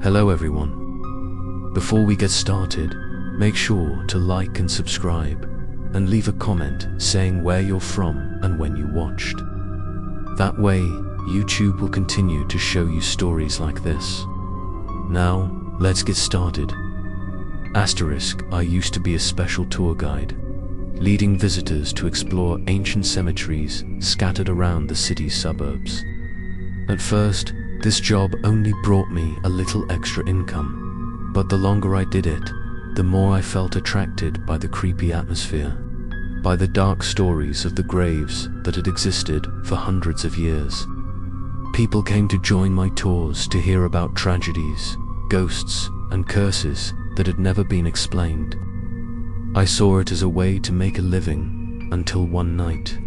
Hello everyone. Before we get started, make sure to like and subscribe, and leave a comment saying where you're from and when you watched. That way, YouTube will continue to show you stories like this. Now, let's get started. I used to be a special tour guide, leading visitors to explore ancient cemeteries scattered around the city's suburbs. At first, this job only brought me a little extra income, but the longer I did it, the more I felt attracted by the creepy atmosphere, by the dark stories of the graves that had existed for hundreds of years. People came to join my tours to hear about tragedies, ghosts, and curses that had never been explained. I saw it as a way to make a living until one night,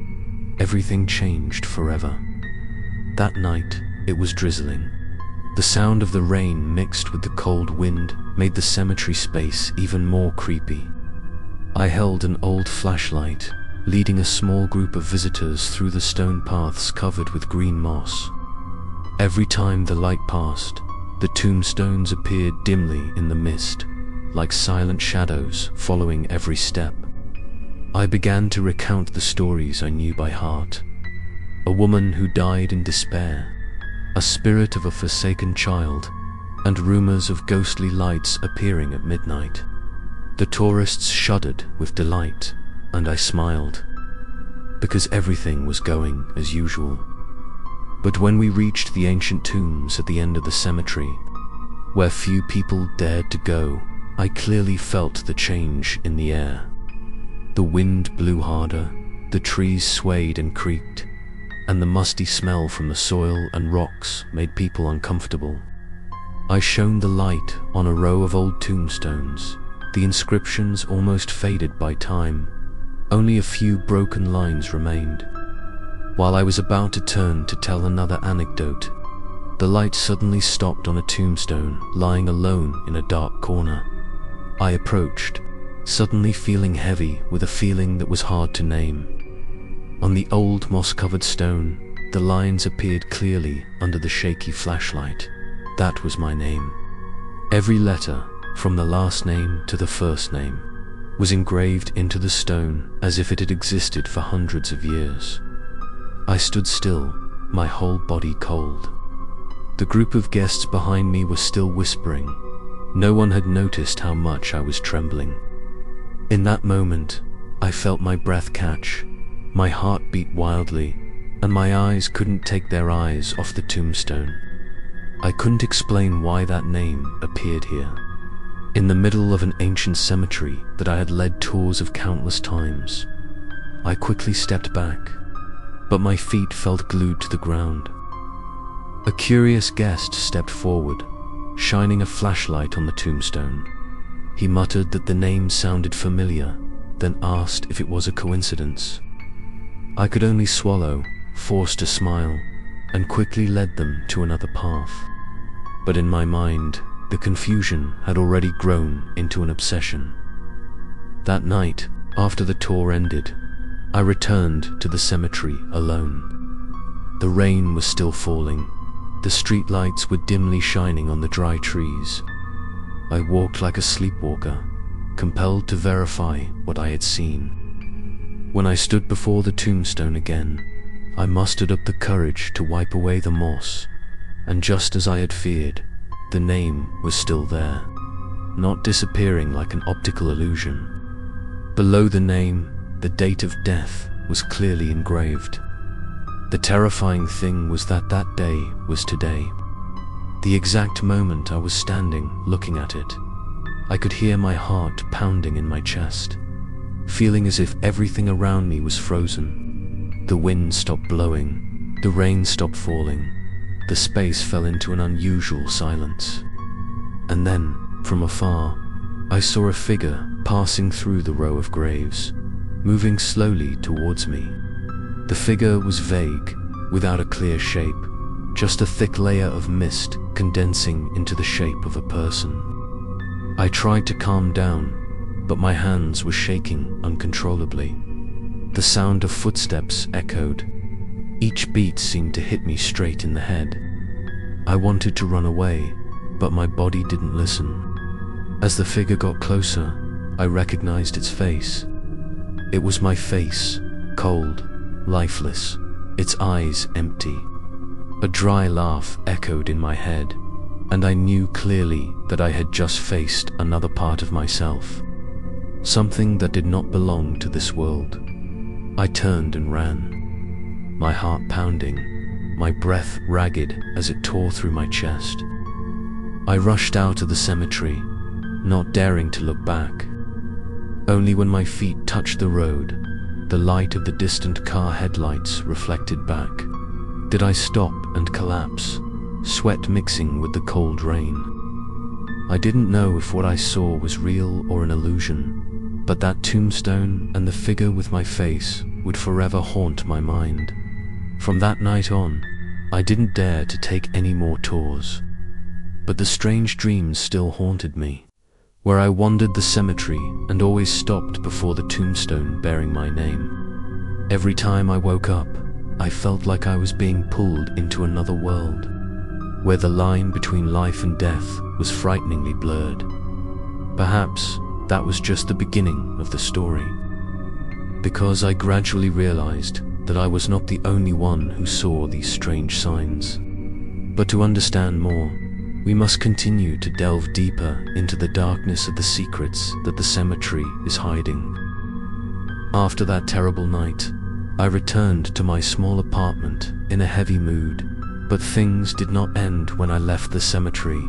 everything changed forever. That night, it was drizzling. The sound of the rain mixed with the cold wind made the cemetery space even more creepy. I held an old flashlight, leading a small group of visitors through the stone paths covered with green moss. Every time the light passed, the tombstones appeared dimly in the mist, like silent shadows following every step. I began to recount the stories I knew by heart. A woman who died in despair, a spirit of a forsaken child, and rumors of ghostly lights appearing at midnight. The tourists shuddered with delight, and I smiled, because everything was going as usual. But when we reached the ancient tombs at the end of the cemetery, where few people dared to go, I clearly felt the change in the air. The wind blew harder, the trees swayed and creaked, and the musty smell from the soil and rocks made people uncomfortable. I shone the light on a row of old tombstones, the inscriptions almost faded by time. Only a few broken lines remained. While I was about to turn to tell another anecdote, the light suddenly stopped on a tombstone lying alone in a dark corner. I approached, suddenly feeling heavy with a feeling that was hard to name. On the old moss-covered stone, the lines appeared clearly under the shaky flashlight. That was my name. Every letter, from the last name to the first name, was engraved into the stone as if it had existed for hundreds of years. I stood still, my whole body cold. The group of guests behind me were still whispering. No one had noticed how much I was trembling. In that moment, I felt my breath catch, my heart beat wildly, and my eyes couldn't take their eyes off the tombstone. I couldn't explain why that name appeared here, in the middle of an ancient cemetery that I had led tours of countless times. I quickly stepped back, but my feet felt glued to the ground. A curious guest stepped forward, shining a flashlight on the tombstone. He muttered that the name sounded familiar, then asked if it was a coincidence. I could only swallow, forced to smile, and quickly led them to another path. But in my mind, the confusion had already grown into an obsession. That night, after the tour ended, I returned to the cemetery alone. The rain was still falling. The streetlights were dimly shining on the dry trees. I walked like a sleepwalker, compelled to verify what I had seen. When I stood before the tombstone again, I mustered up the courage to wipe away the moss, and just as I had feared, the name was still there, not disappearing like an optical illusion. Below the name, the date of death was clearly engraved. The terrifying thing was that that day was today. The exact moment I was standing looking at it, I could hear my heart pounding in my chest, feeling as if everything around me was frozen. The wind stopped blowing, the rain stopped falling, the space fell into an unusual silence. And then, from afar, I saw a figure passing through the row of graves, moving slowly towards me. The figure was vague, without a clear shape, just a thick layer of mist condensing into the shape of a person. I tried to calm down, but my hands were shaking uncontrollably. The sound of footsteps echoed. Each beat seemed to hit me straight in the head. I wanted to run away, but my body didn't listen. As the figure got closer, I recognized its face. It was my face, cold, lifeless, its eyes empty. A dry laugh echoed in my head, and I knew clearly that I had just faced another part of myself, something that did not belong to this world. I turned and ran, my heart pounding, my breath ragged as it tore through my chest. I rushed out of the cemetery, not daring to look back. Only when my feet touched the road, the light of the distant car headlights reflected back, did I stop and collapse, sweat mixing with the cold rain. I didn't know if what I saw was real or an illusion, but that tombstone and the figure with my face would forever haunt my mind. From that night on, I didn't dare to take any more tours. But the strange dreams still haunted me, where I wandered the cemetery and always stopped before the tombstone bearing my name. Every time I woke up, I felt like I was being pulled into another world, where the line between life and death was frighteningly blurred. Perhaps that was just the beginning of the story, because I gradually realized that I was not the only one who saw these strange signs. But to understand more, we must continue to delve deeper into the darkness of the secrets that the cemetery is hiding. After that terrible night, I returned to my small apartment in a heavy mood, but things did not end when I left the cemetery.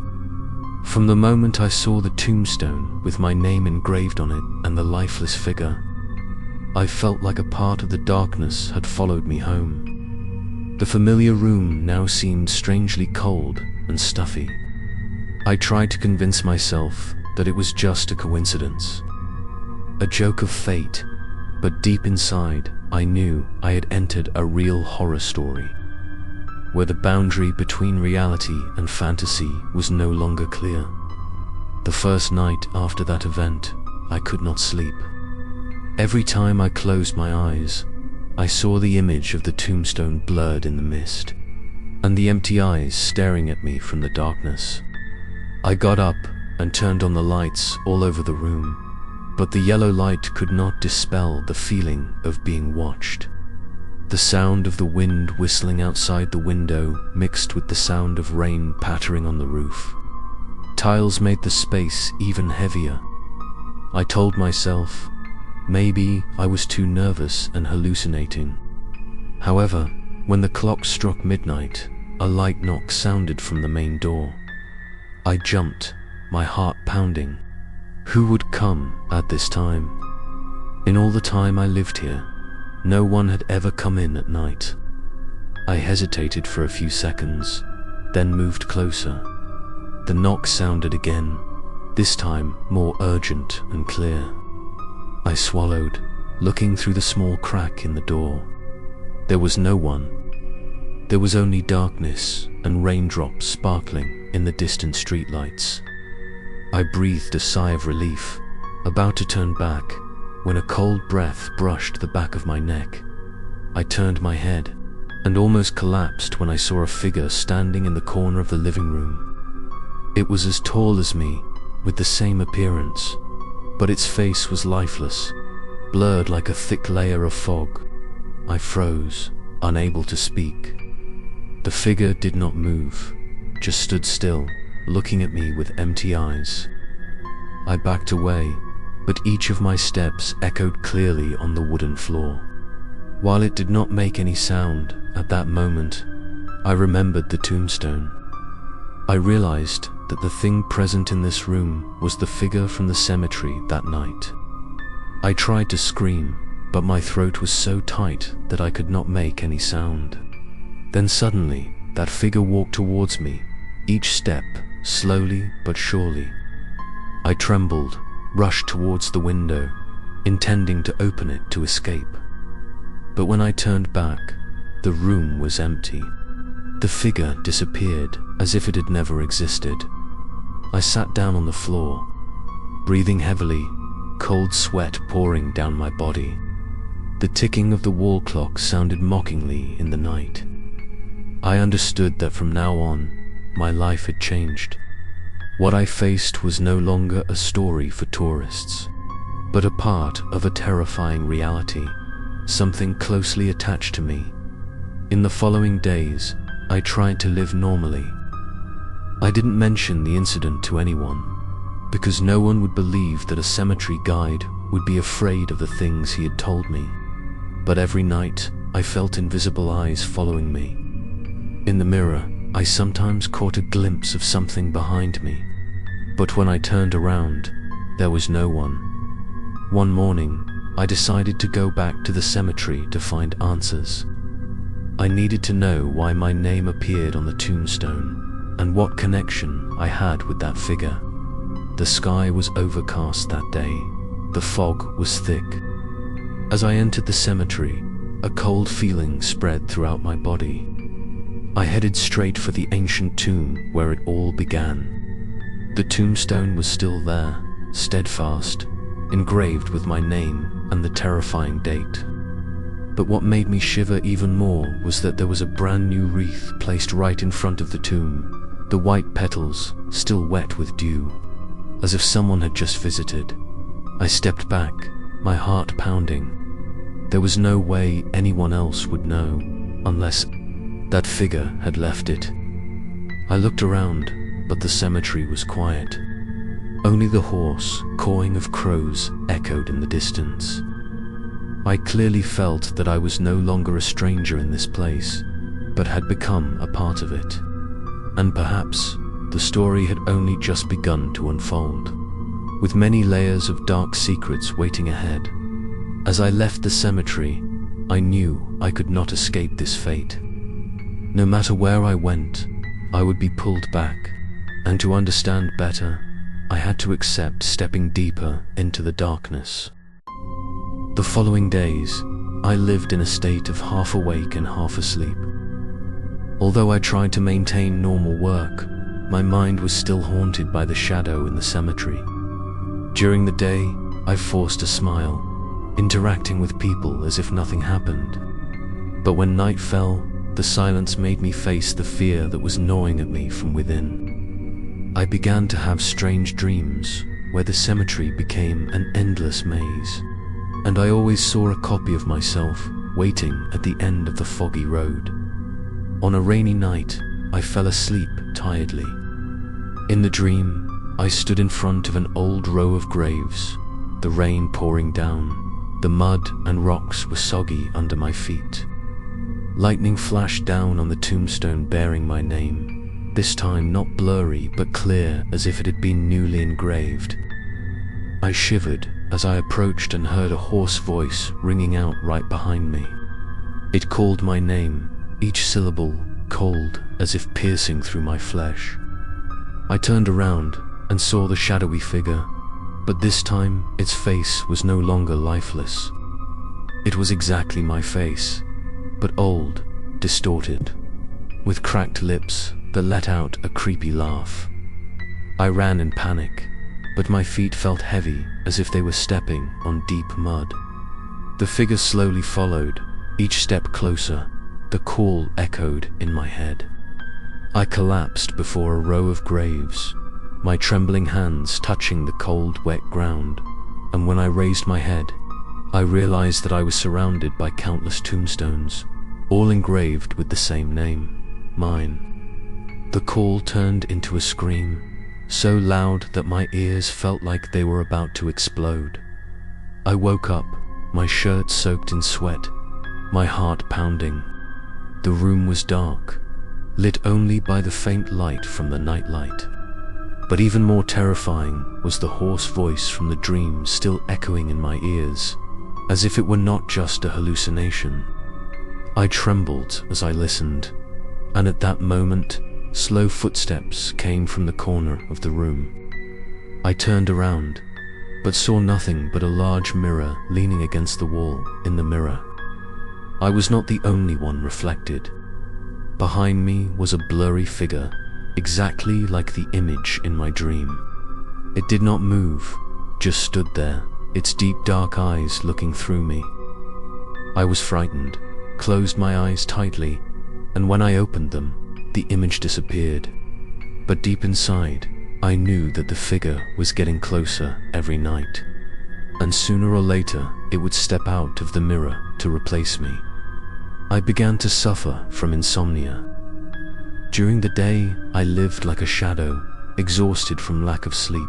From the moment I saw the tombstone with my name engraved on it and the lifeless figure, I felt like a part of the darkness had followed me home. The familiar room now seemed strangely cold and stuffy. I tried to convince myself that it was just a coincidence, a joke of fate, but deep inside, I knew I had entered a real horror story, where the boundary between reality and fantasy was no longer clear. The first night after that event, I could not sleep. Every time I closed my eyes, I saw the image of the tombstone blurred in the mist, and the empty eyes staring at me from the darkness. I got up and turned on the lights all over the room, but the yellow light could not dispel the feeling of being watched. The sound of the wind whistling outside the window mixed with the sound of rain pattering on the roof. Tiles made the space even heavier. I told myself, maybe I was too nervous and hallucinating. However, when the clock struck midnight, a light knock sounded from the main door. I jumped, my heart pounding. Who would come at this time? In all the time I lived here, no one had ever come in at night. I hesitated for a few seconds, then moved closer. The knock sounded again, this time more urgent and clear. I swallowed, looking through the small crack in the door. There was no one. There was only darkness and raindrops sparkling in the distant streetlights. I breathed a sigh of relief, about to turn back, when a cold breath brushed the back of my neck. I turned my head, and almost collapsed when I saw a figure standing in the corner of the living room. It was as tall as me, with the same appearance, but its face was lifeless, blurred like a thick layer of fog. I froze, unable to speak. The figure did not move, just stood still, looking at me with empty eyes. I backed away, but each of my steps echoed clearly on the wooden floor. While it did not make any sound at that moment, I remembered the tombstone. I realized that the thing present in this room was the figure from the cemetery that night. I tried to scream, but my throat was so tight that I could not make any sound. Then suddenly, that figure walked towards me, each step slowly but surely. I trembled, rushed towards the window, intending to open it to escape. But when I turned back, the room was empty. The figure disappeared as if it had never existed. I sat down on the floor, breathing heavily, cold sweat pouring down my body. The ticking of the wall clock sounded mockingly in the night. I understood that from now on, my life had changed. What I faced was no longer a story for tourists, but a part of a terrifying reality, something closely attached to me. In the following days, I tried to live normally. I didn't mention the incident to anyone, because no one would believe that a cemetery guide would be afraid of the things he had told me. But every night, I felt invisible eyes following me. In the mirror, I sometimes caught a glimpse of something behind me, but when I turned around, there was no one. One morning, I decided to go back to the cemetery to find answers. I needed to know why my name appeared on the tombstone, and what connection I had with that figure. The sky was overcast that day. The fog was thick. As I entered the cemetery, a cold feeling spread throughout my body. I headed straight for the ancient tomb where it all began. The tombstone was still there, steadfast, engraved with my name and the terrifying date. But what made me shiver even more was that there was a brand new wreath placed right in front of the tomb, the white petals still wet with dew, as if someone had just visited. I stepped back, my heart pounding. There was no way anyone else would know, unless that figure had left it. I looked around, but the cemetery was quiet. Only the hoarse cawing of crows echoed in the distance. I clearly felt that I was no longer a stranger in this place, but had become a part of it. And perhaps the story had only just begun to unfold, with many layers of dark secrets waiting ahead. As I left the cemetery, I knew I could not escape this fate. No matter where I went, I would be pulled back, and to understand better, I had to accept stepping deeper into the darkness. The following days, I lived in a state of half awake and half asleep. Although I tried to maintain normal work, my mind was still haunted by the shadow in the cemetery. During the day, I forced a smile, interacting with people as if nothing happened. But when night fell, the silence made me face the fear that was gnawing at me from within. I began to have strange dreams, where the cemetery became an endless maze, and I always saw a copy of myself waiting at the end of the foggy road. On a rainy night, I fell asleep tiredly. In the dream, I stood in front of an old row of graves, the rain pouring down. The mud and rocks were soggy under my feet. Lightning flashed down on the tombstone bearing my name, this time not blurry but clear as if it had been newly engraved. I shivered as I approached and heard a hoarse voice ringing out right behind me. It called my name, each syllable cold as if piercing through my flesh. I turned around and saw the shadowy figure, but this time its face was no longer lifeless. It was exactly my face, but old, distorted, with cracked lips that let out a creepy laugh. I ran in panic, but my feet felt heavy as if they were stepping on deep mud. The figure slowly followed, each step closer. The call echoed in my head. I collapsed before a row of graves, my trembling hands touching the cold, wet ground, and when I raised my head, I realized that I was surrounded by countless tombstones, all engraved with the same name, mine. The call turned into a scream, so loud that my ears felt like they were about to explode. I woke up, my shirt soaked in sweat, my heart pounding. The room was dark, lit only by the faint light from the nightlight. But even more terrifying was the hoarse voice from the dream still echoing in my ears, as if it were not just a hallucination. I trembled as I listened, and at that moment, slow footsteps came from the corner of the room. I turned around, but saw nothing but a large mirror leaning against the wall in the mirror. I was not the only one reflected. Behind me was a blurry figure, exactly like the image in my dream. It did not move, just stood there, its deep dark eyes looking through me. I was frightened, closed my eyes tightly, and when I opened them, the image disappeared. But deep inside, I knew that the figure was getting closer every night, and sooner or later it would step out of the mirror to replace me. I began to suffer from insomnia. During the day, I lived like a shadow, exhausted from lack of sleep,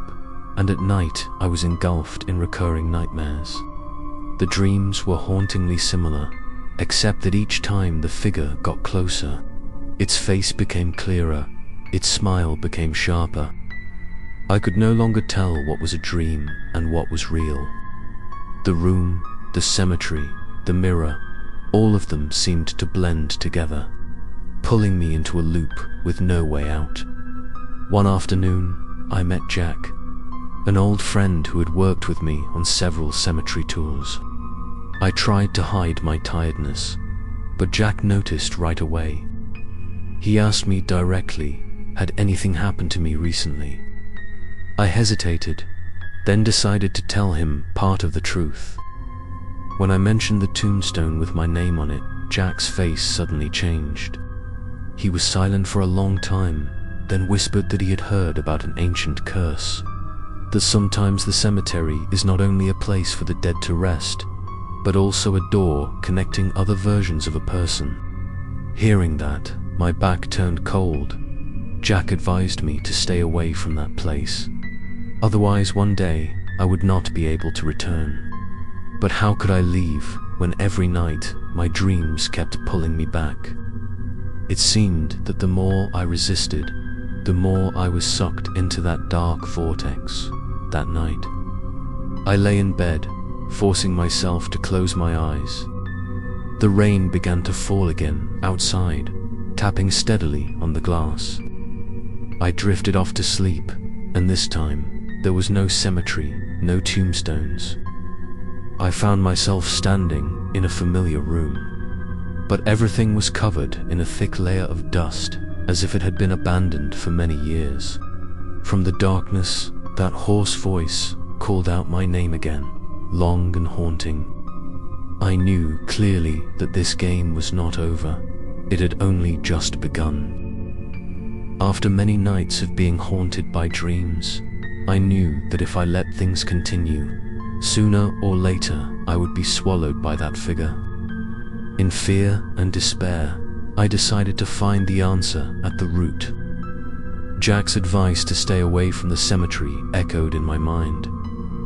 and at night I was engulfed in recurring nightmares. The dreams were hauntingly similar, except that each time the figure got closer, its face became clearer, its smile became sharper. I could no longer tell what was a dream and what was real. The room, the cemetery, the mirror, all of them seemed to blend together, pulling me into a loop with no way out. One afternoon, I met Jack, an old friend who had worked with me on several cemetery tours. I tried to hide my tiredness, but Jack noticed right away. He asked me directly, had anything happened to me recently? I hesitated, then decided to tell him part of the truth. When I mentioned the tombstone with my name on it, Jack's face suddenly changed. He was silent for a long time, then whispered that he had heard about an ancient curse, that sometimes the cemetery is not only a place for the dead to rest, but also a door connecting other versions of a person. Hearing that, my back turned cold. Jack advised me to stay away from that place. Otherwise, one day, I would not be able to return. But how could I leave when every night my dreams kept pulling me back? It seemed that the more I resisted, the more I was sucked into that dark vortex that night. I lay in bed, forcing myself to close my eyes. The rain began to fall again outside, tapping steadily on the glass. I drifted off to sleep, and this time, there was no cemetery, no tombstones. I found myself standing in a familiar room, but everything was covered in a thick layer of dust, as if it had been abandoned for many years. From the darkness, that hoarse voice called out my name again, long and haunting. I knew clearly that this game was not over. It had only just begun. After many nights of being haunted by dreams, I knew that if I let things continue, sooner or later I would be swallowed by that figure. In fear and despair, I decided to find the answer at the root. Jack's advice to stay away from the cemetery echoed in my mind,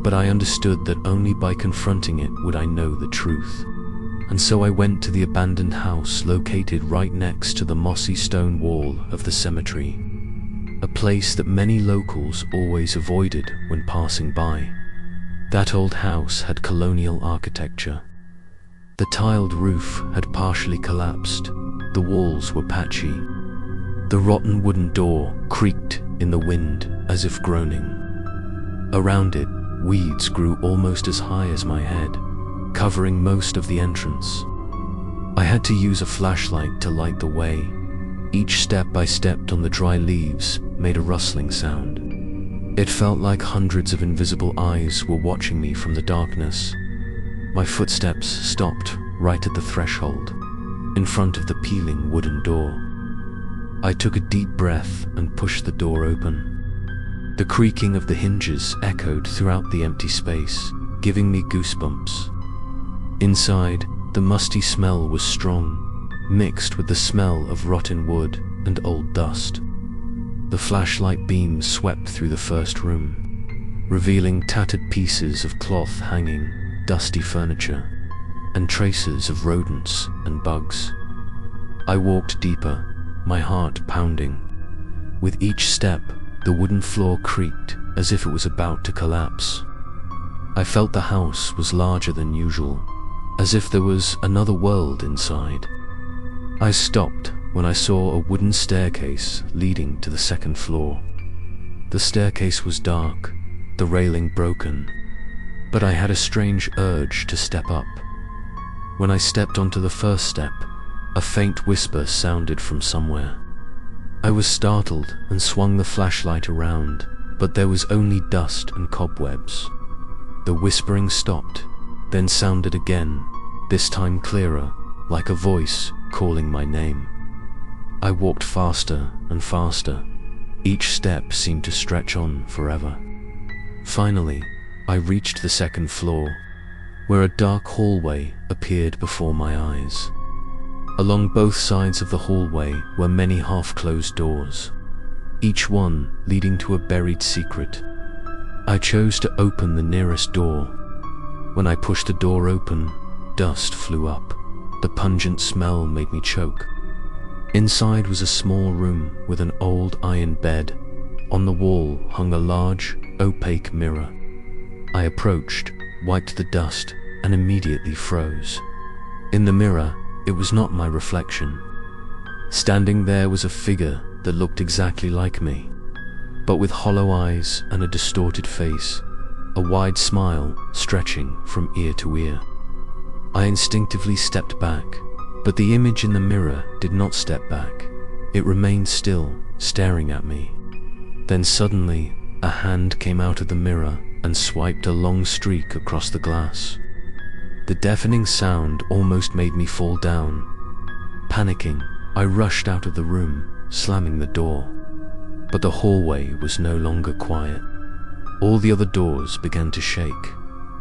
but I understood that only by confronting it would I know the truth. And so I went to the abandoned house located right next to the mossy stone wall of the cemetery, a place that many locals always avoided when passing by. That old house had colonial architecture. The tiled roof had partially collapsed, the walls were patchy. The rotten wooden door creaked in the wind as if groaning. Around it, weeds grew almost as high as my head, covering most of the entrance. I had to use a flashlight to light the way. Each step I stepped on the dry leaves made a rustling sound. It felt like hundreds of invisible eyes were watching me from the darkness. My footsteps stopped right at the threshold, in front of the peeling wooden door. I took a deep breath and pushed the door open. The creaking of the hinges echoed throughout the empty space, giving me goosebumps. Inside, the musty smell was strong, mixed with the smell of rotten wood and old dust. The flashlight beam swept through the first room, revealing tattered pieces of cloth hanging, dusty furniture, and traces of rodents and bugs. I walked deeper, my heart pounding. With each step, the wooden floor creaked as if it was about to collapse. I felt the house was larger than usual, as if there was another world inside. I stopped when I saw a wooden staircase leading to the second floor. The staircase was dark, the railing broken, but I had a strange urge to step up. When I stepped onto the first step, a faint whisper sounded from somewhere. I was startled and swung the flashlight around, but there was only dust and cobwebs. The whispering stopped, then sounded again, this time clearer, like a voice calling my name. I walked faster and faster, Each step seemed to stretch on forever. Finally, I reached the second floor, where a dark hallway appeared before my eyes. Along both sides of the hallway were many half-closed doors, each one leading to a buried secret. I chose to open the nearest door. When I pushed the door open, dust flew up. The pungent smell made me choke. Inside was a small room with an old iron bed. On the wall hung a large, opaque mirror. I approached, wiped the dust, and immediately froze. In the mirror, it was not my reflection. Standing there was a figure that looked exactly like me, but with hollow eyes and a distorted face, a wide smile stretching from ear to ear. I instinctively stepped back, but the image in the mirror did not step back. It remained still, staring at me. Then suddenly, a hand came out of the mirror and swiped a long streak across the glass. The deafening sound almost made me fall down. Panicking, I rushed out of the room, slamming the door. But the hallway was no longer quiet. All the other doors began to shake,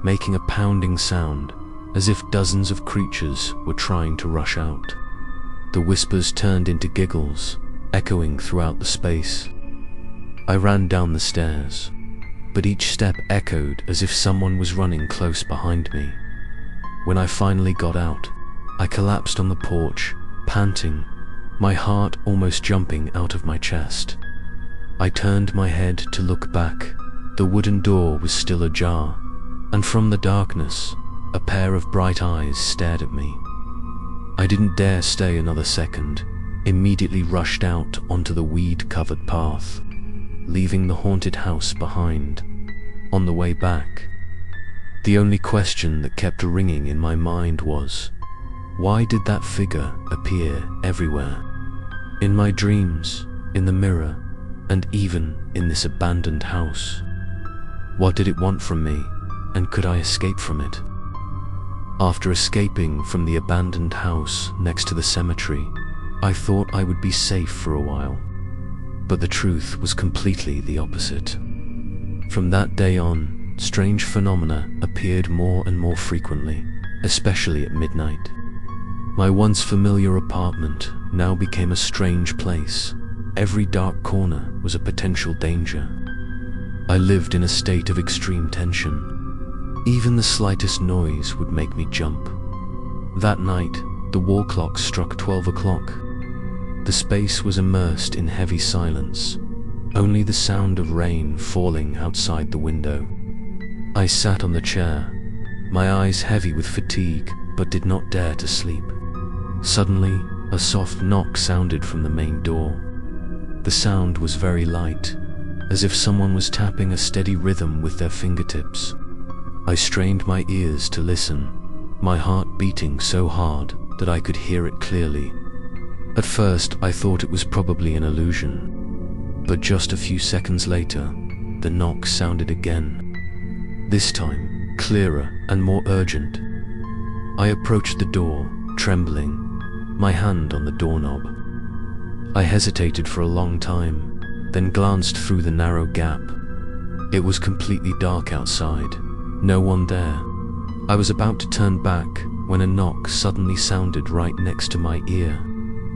making a pounding sound, as if dozens of creatures were trying to rush out. The whispers turned into giggles, echoing throughout the space. I ran down the stairs, but each step echoed as if someone was running close behind me. When I finally got out, I collapsed on the porch, panting, my heart almost jumping out of my chest. I turned my head to look back. The wooden door was still ajar, and from the darkness, a pair of bright eyes stared at me. I didn't dare stay another second, immediately rushed out onto the weed-covered path, leaving the haunted house behind. On the way back, the only question that kept ringing in my mind was, why did that figure appear everywhere? In my dreams, in the mirror, and even in this abandoned house. What did it want from me, and could I escape from it? After escaping from the abandoned house next to the cemetery, I thought I would be safe for a while. But the truth was completely the opposite. From that day on, strange phenomena appeared more and more frequently, especially at midnight. My once familiar apartment now became a strange place. Every dark corner was a potential danger. I lived in a state of extreme tension. Even the slightest noise would make me jump. That night, the wall clock struck 12 o'clock. The space was immersed in heavy silence, only the sound of rain falling outside the window. I sat on the chair, my eyes heavy with fatigue, but did not dare to sleep. Suddenly, a soft knock sounded from the main door. The sound was very light, as if someone was tapping a steady rhythm with their fingertips. I strained my ears to listen, my heart beating so hard that I could hear it clearly. At first, I thought it was probably an illusion, but just a few seconds later, the knock sounded again. This time, clearer and more urgent. I approached the door, trembling, my hand on the doorknob. I hesitated for a long time, then glanced through the narrow gap. It was completely dark outside, no one there. I was about to turn back when a knock suddenly sounded right next to my ear,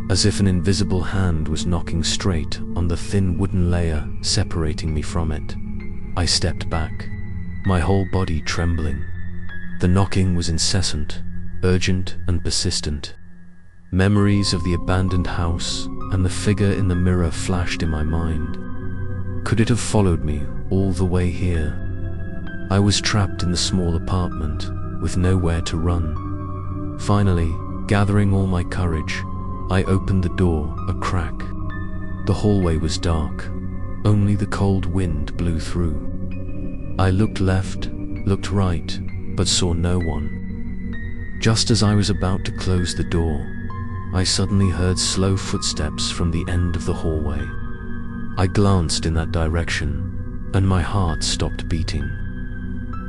as if an invisible hand was knocking straight on the thin wooden layer separating me from it. I stepped back, my whole body trembling. The knocking was incessant, urgent and persistent. Memories of the abandoned house and the figure in the mirror flashed in my mind. Could it have followed me all the way here? I was trapped in the small apartment, with nowhere to run. Finally, gathering all my courage, I opened the door a crack. The hallway was dark, only the cold wind blew through. I looked left, looked right, but saw no one. Just as I was about to close the door, I suddenly heard slow footsteps from the end of the hallway. I glanced in that direction, and my heart stopped beating.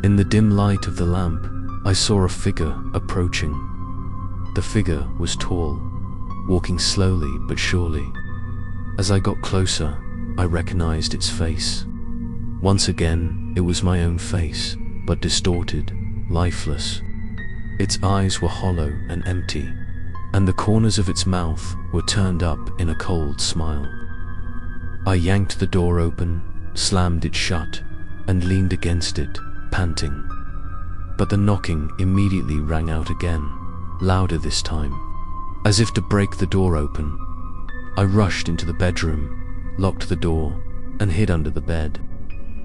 In the dim light of the lamp, I saw a figure approaching. The figure was tall, walking slowly but surely. As I got closer, I recognized its face. Once again, it was my own face, but distorted, lifeless. Its eyes were hollow and empty, and the corners of its mouth were turned up in a cold smile. I yanked the door open, slammed it shut, and leaned against it, panting. But the knocking immediately rang out again, louder this time, as if to break the door open. I rushed into the bedroom, locked the door, and hid under the bed.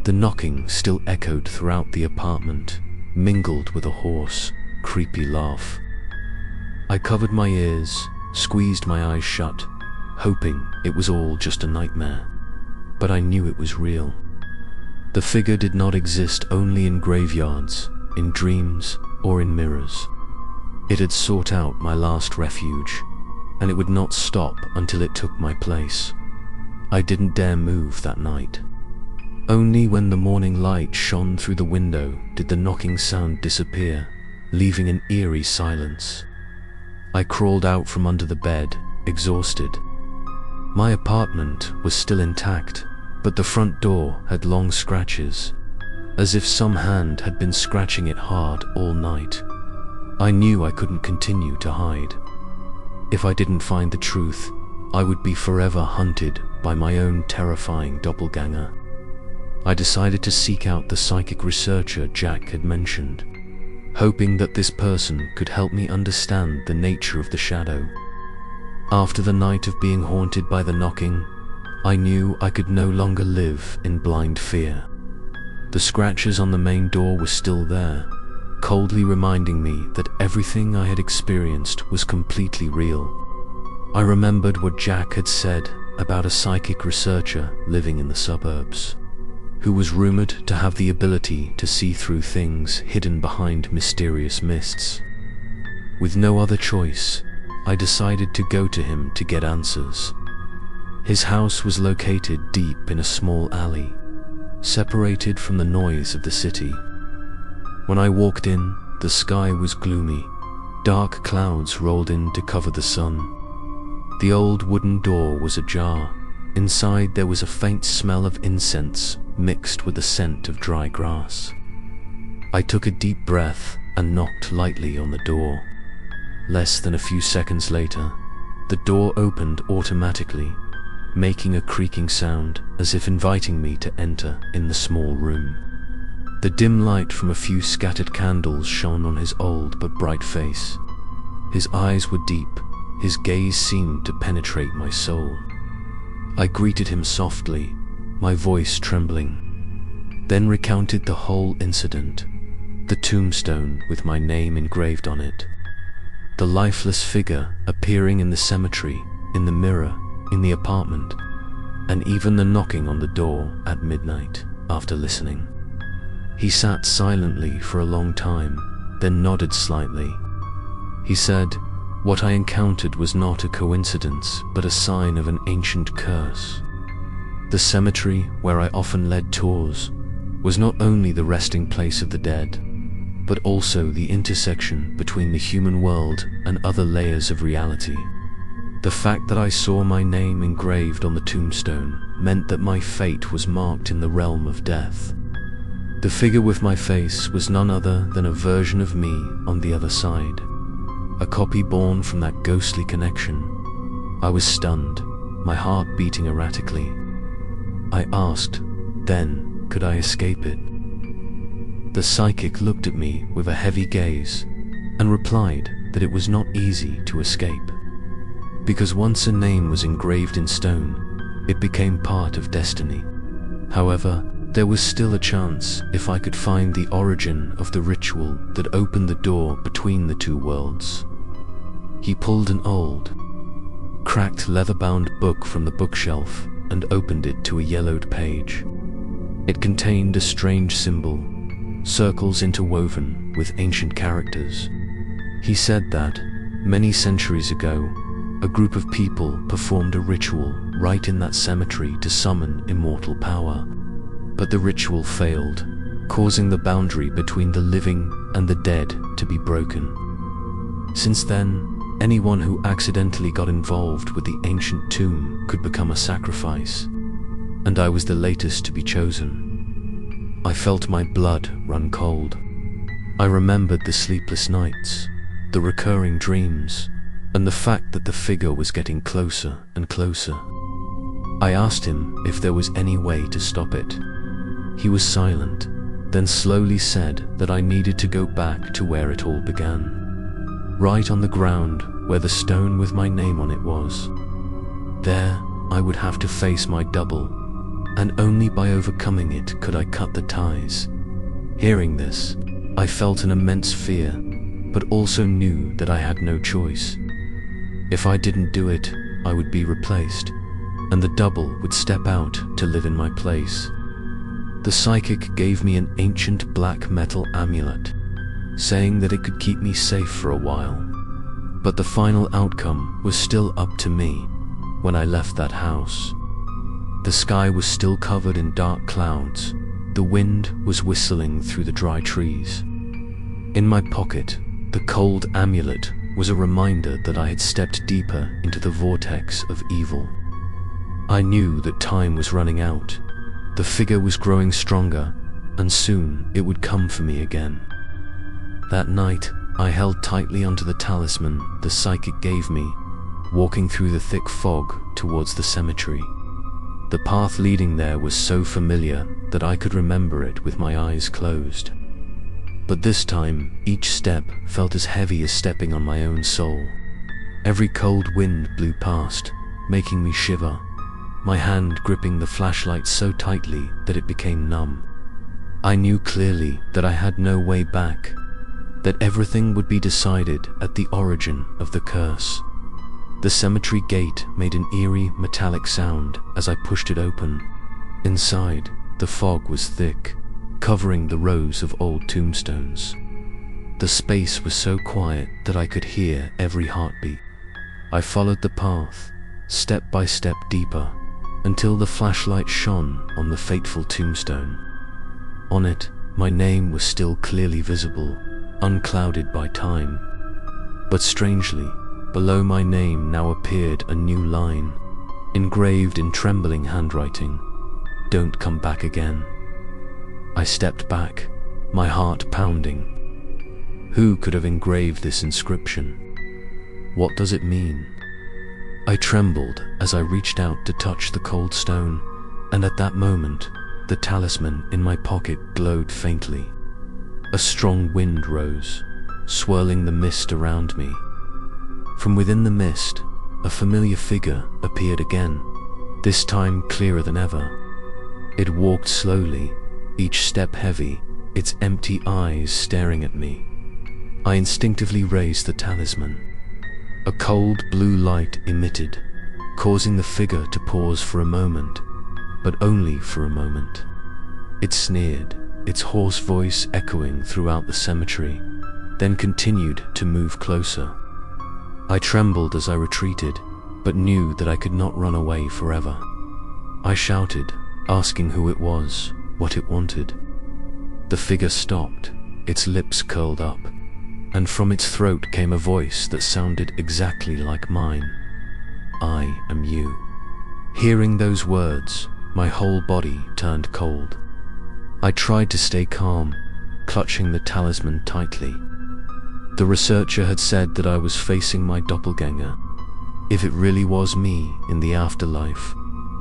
The knocking still echoed throughout the apartment, mingled with a hoarse, creepy laugh. I covered my ears, squeezed my eyes shut, hoping it was all just a nightmare. But I knew it was real. The figure did not exist only in graveyards, in dreams, or in mirrors. It had sought out my last refuge, and it would not stop until it took my place. I didn't dare move that night. Only when the morning light shone through the window did the knocking sound disappear, leaving an eerie silence. I crawled out from under the bed, exhausted. My apartment was still intact, but the front door had long scratches, as if some hand had been scratching it hard all night. I knew I couldn't continue to hide. If I didn't find the truth, I would be forever hunted by my own terrifying doppelganger. I decided to seek out the psychic researcher Jack had mentioned, hoping that this person could help me understand the nature of the shadow. After the night of being haunted by the knocking, I knew I could no longer live in blind fear. The scratches on the main door were still there, coldly reminding me that everything I had experienced was completely real. I remembered what Jack had said about a psychic researcher living in the suburbs, who was rumored to have the ability to see through things hidden behind mysterious mists. With no other choice, I decided to go to him to get answers. His house was located deep in a small alley, separated from the noise of the city. When I walked in, the sky was gloomy. Dark clouds rolled in to cover the sun. The old wooden door was ajar. Inside there was a faint smell of incense mixed with the scent of dry grass. I took a deep breath and knocked lightly on the door. Less than a few seconds later, the door opened automatically, making a creaking sound as if inviting me to enter in the small room. The dim light from a few scattered candles shone on his old but bright face. His eyes were deep, his gaze seemed to penetrate my soul. I greeted him softly, my voice trembling, then recounted the whole incident, the tombstone with my name engraved on it, the lifeless figure appearing in the cemetery, in the mirror, in the apartment, and even the knocking on the door at midnight. After listening, he sat silently for a long time, then nodded slightly. He said, "What I encountered was not a coincidence, but a sign of an ancient curse. The cemetery, where I often led tours, was not only the resting place of the dead, but also the intersection between the human world and other layers of reality. The fact that I saw my name engraved on the tombstone meant that my fate was marked in the realm of death. The figure with my face was none other than a version of me on the other side, a copy born from that ghostly connection." I was stunned, my heart beating erratically. I asked, then, could I escape it? The psychic looked at me with a heavy gaze and replied that it was not easy to escape, because once a name was engraved in stone, it became part of destiny. However, there was still a chance if I could find the origin of the ritual that opened the door between the two worlds. He pulled an old, cracked leather-bound book from the bookshelf and opened it to a yellowed page. It contained a strange symbol, circles interwoven with ancient characters. He said that, many centuries ago, a group of people performed a ritual right in that cemetery to summon immortal power. But the ritual failed, causing the boundary between the living and the dead to be broken. Since then, anyone who accidentally got involved with the ancient tomb could become a sacrifice. and I was the latest to be chosen. I felt my blood run cold. I remembered the sleepless nights, the recurring dreams, and the fact that the figure was getting closer and closer. I asked him if there was any way to stop it. He was silent, then slowly said that I needed to go back to where it all began, right on the ground where the stone with my name on it was. There, I would have to face my double, and only by overcoming it could I cut the ties. Hearing this, I felt an immense fear, but also knew that I had no choice. If I didn't do it, I would be replaced, and the double would step out to live in my place. The psychic gave me an ancient black metal amulet, saying that it could keep me safe for a while. But the final outcome was still up to me when I left that house. The sky was still covered in dark clouds. The wind was whistling through the dry trees. In my pocket, the cold amulet was a reminder that I had stepped deeper into the vortex of evil. I knew that time was running out. The figure was growing stronger, and soon it would come for me again. That night, I held tightly onto the talisman the psychic gave me, walking through the thick fog towards the cemetery. The path leading there was so familiar that I could remember it with my eyes closed. But this time, each step felt as heavy as stepping on my own soul. Every cold wind blew past, making me shiver, my hand gripping the flashlight so tightly that it became numb. I knew clearly that I had no way back, that everything would be decided at the origin of the curse. The cemetery gate made an eerie metallic sound as I pushed it open. Inside, the fog was thick, covering the rows of old tombstones. The space was so quiet that I could hear every heartbeat. I followed the path, step by step deeper, until the flashlight shone on the fateful tombstone. On it, my name was still clearly visible, unclouded by time. But strangely, below my name now appeared a new line, engraved in trembling handwriting: "Don't come back again." I stepped back, my heart pounding. Who could have engraved this inscription? What does it mean? I trembled as I reached out to touch the cold stone, and at that moment, the talisman in my pocket glowed faintly. A strong wind rose, swirling the mist around me. From within the mist, a familiar figure appeared again, this time clearer than ever. It walked slowly, each step heavy, its empty eyes staring at me. I instinctively raised the talisman. A cold blue light emitted, causing the figure to pause for a moment, but only for a moment. It sneered, its hoarse voice echoing throughout the cemetery, then continued to move closer. I trembled as I retreated, but knew that I could not run away forever. I shouted, asking who it was, what it wanted. The figure stopped, its lips curled up, and from its throat came a voice that sounded exactly like mine. "I am you." Hearing those words, my whole body turned cold. I tried to stay calm, clutching the talisman tightly. The researcher had said that I was facing my doppelganger. If it really was me in the afterlife,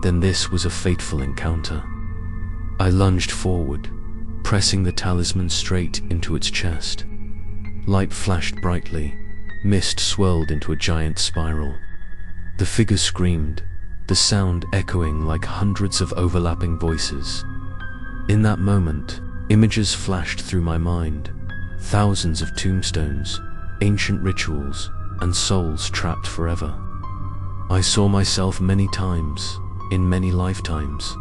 then this was a fateful encounter. I lunged forward, pressing the talisman straight into its chest. Light flashed brightly, mist swirled into a giant spiral. The figure screamed, the sound echoing like hundreds of overlapping voices. In that moment, images flashed through my mind. Thousands of tombstones, ancient rituals, and souls trapped forever. I saw myself many times, in many lifetimes,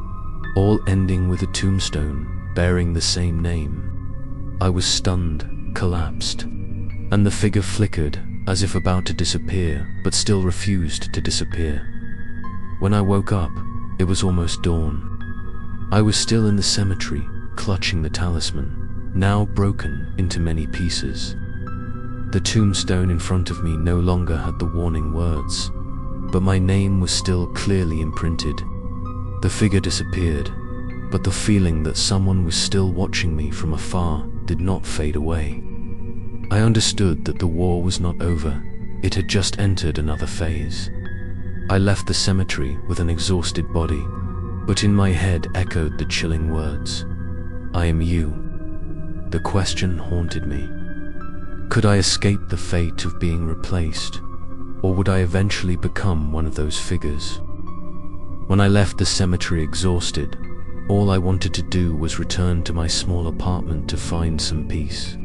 all ending with a tombstone bearing the same name. I was stunned, collapsed, and the figure flickered as if about to disappear, but still refused to disappear. When I woke up, it was almost dawn. I was still in the cemetery, clutching the talisman, now broken into many pieces. The tombstone in front of me no longer had the warning words, but my name was still clearly imprinted. The figure disappeared, but the feeling that someone was still watching me from afar did not fade away. I understood that the war was not over, it had just entered another phase. I left the cemetery with an exhausted body, but in my head echoed the chilling words, "I am you." The question haunted me. Could I escape the fate of being replaced, or would I eventually become one of those figures? When I left the cemetery exhausted, all I wanted to do was return to my small apartment to find some peace.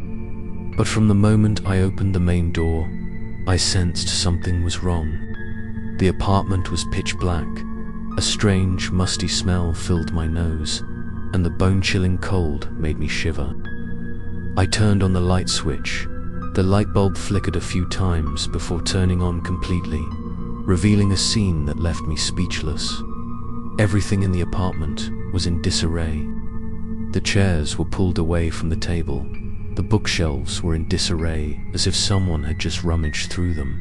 But from the moment I opened the main door, I sensed something was wrong. The apartment was pitch black, a strange, musty smell filled my nose, and the bone-chilling cold made me shiver. I turned on the light switch. The light bulb flickered a few times before turning on completely, revealing a scene that left me speechless. Everything in the apartment was in disarray. The chairs were pulled away from the table. The bookshelves were in disarray, as if someone had just rummaged through them.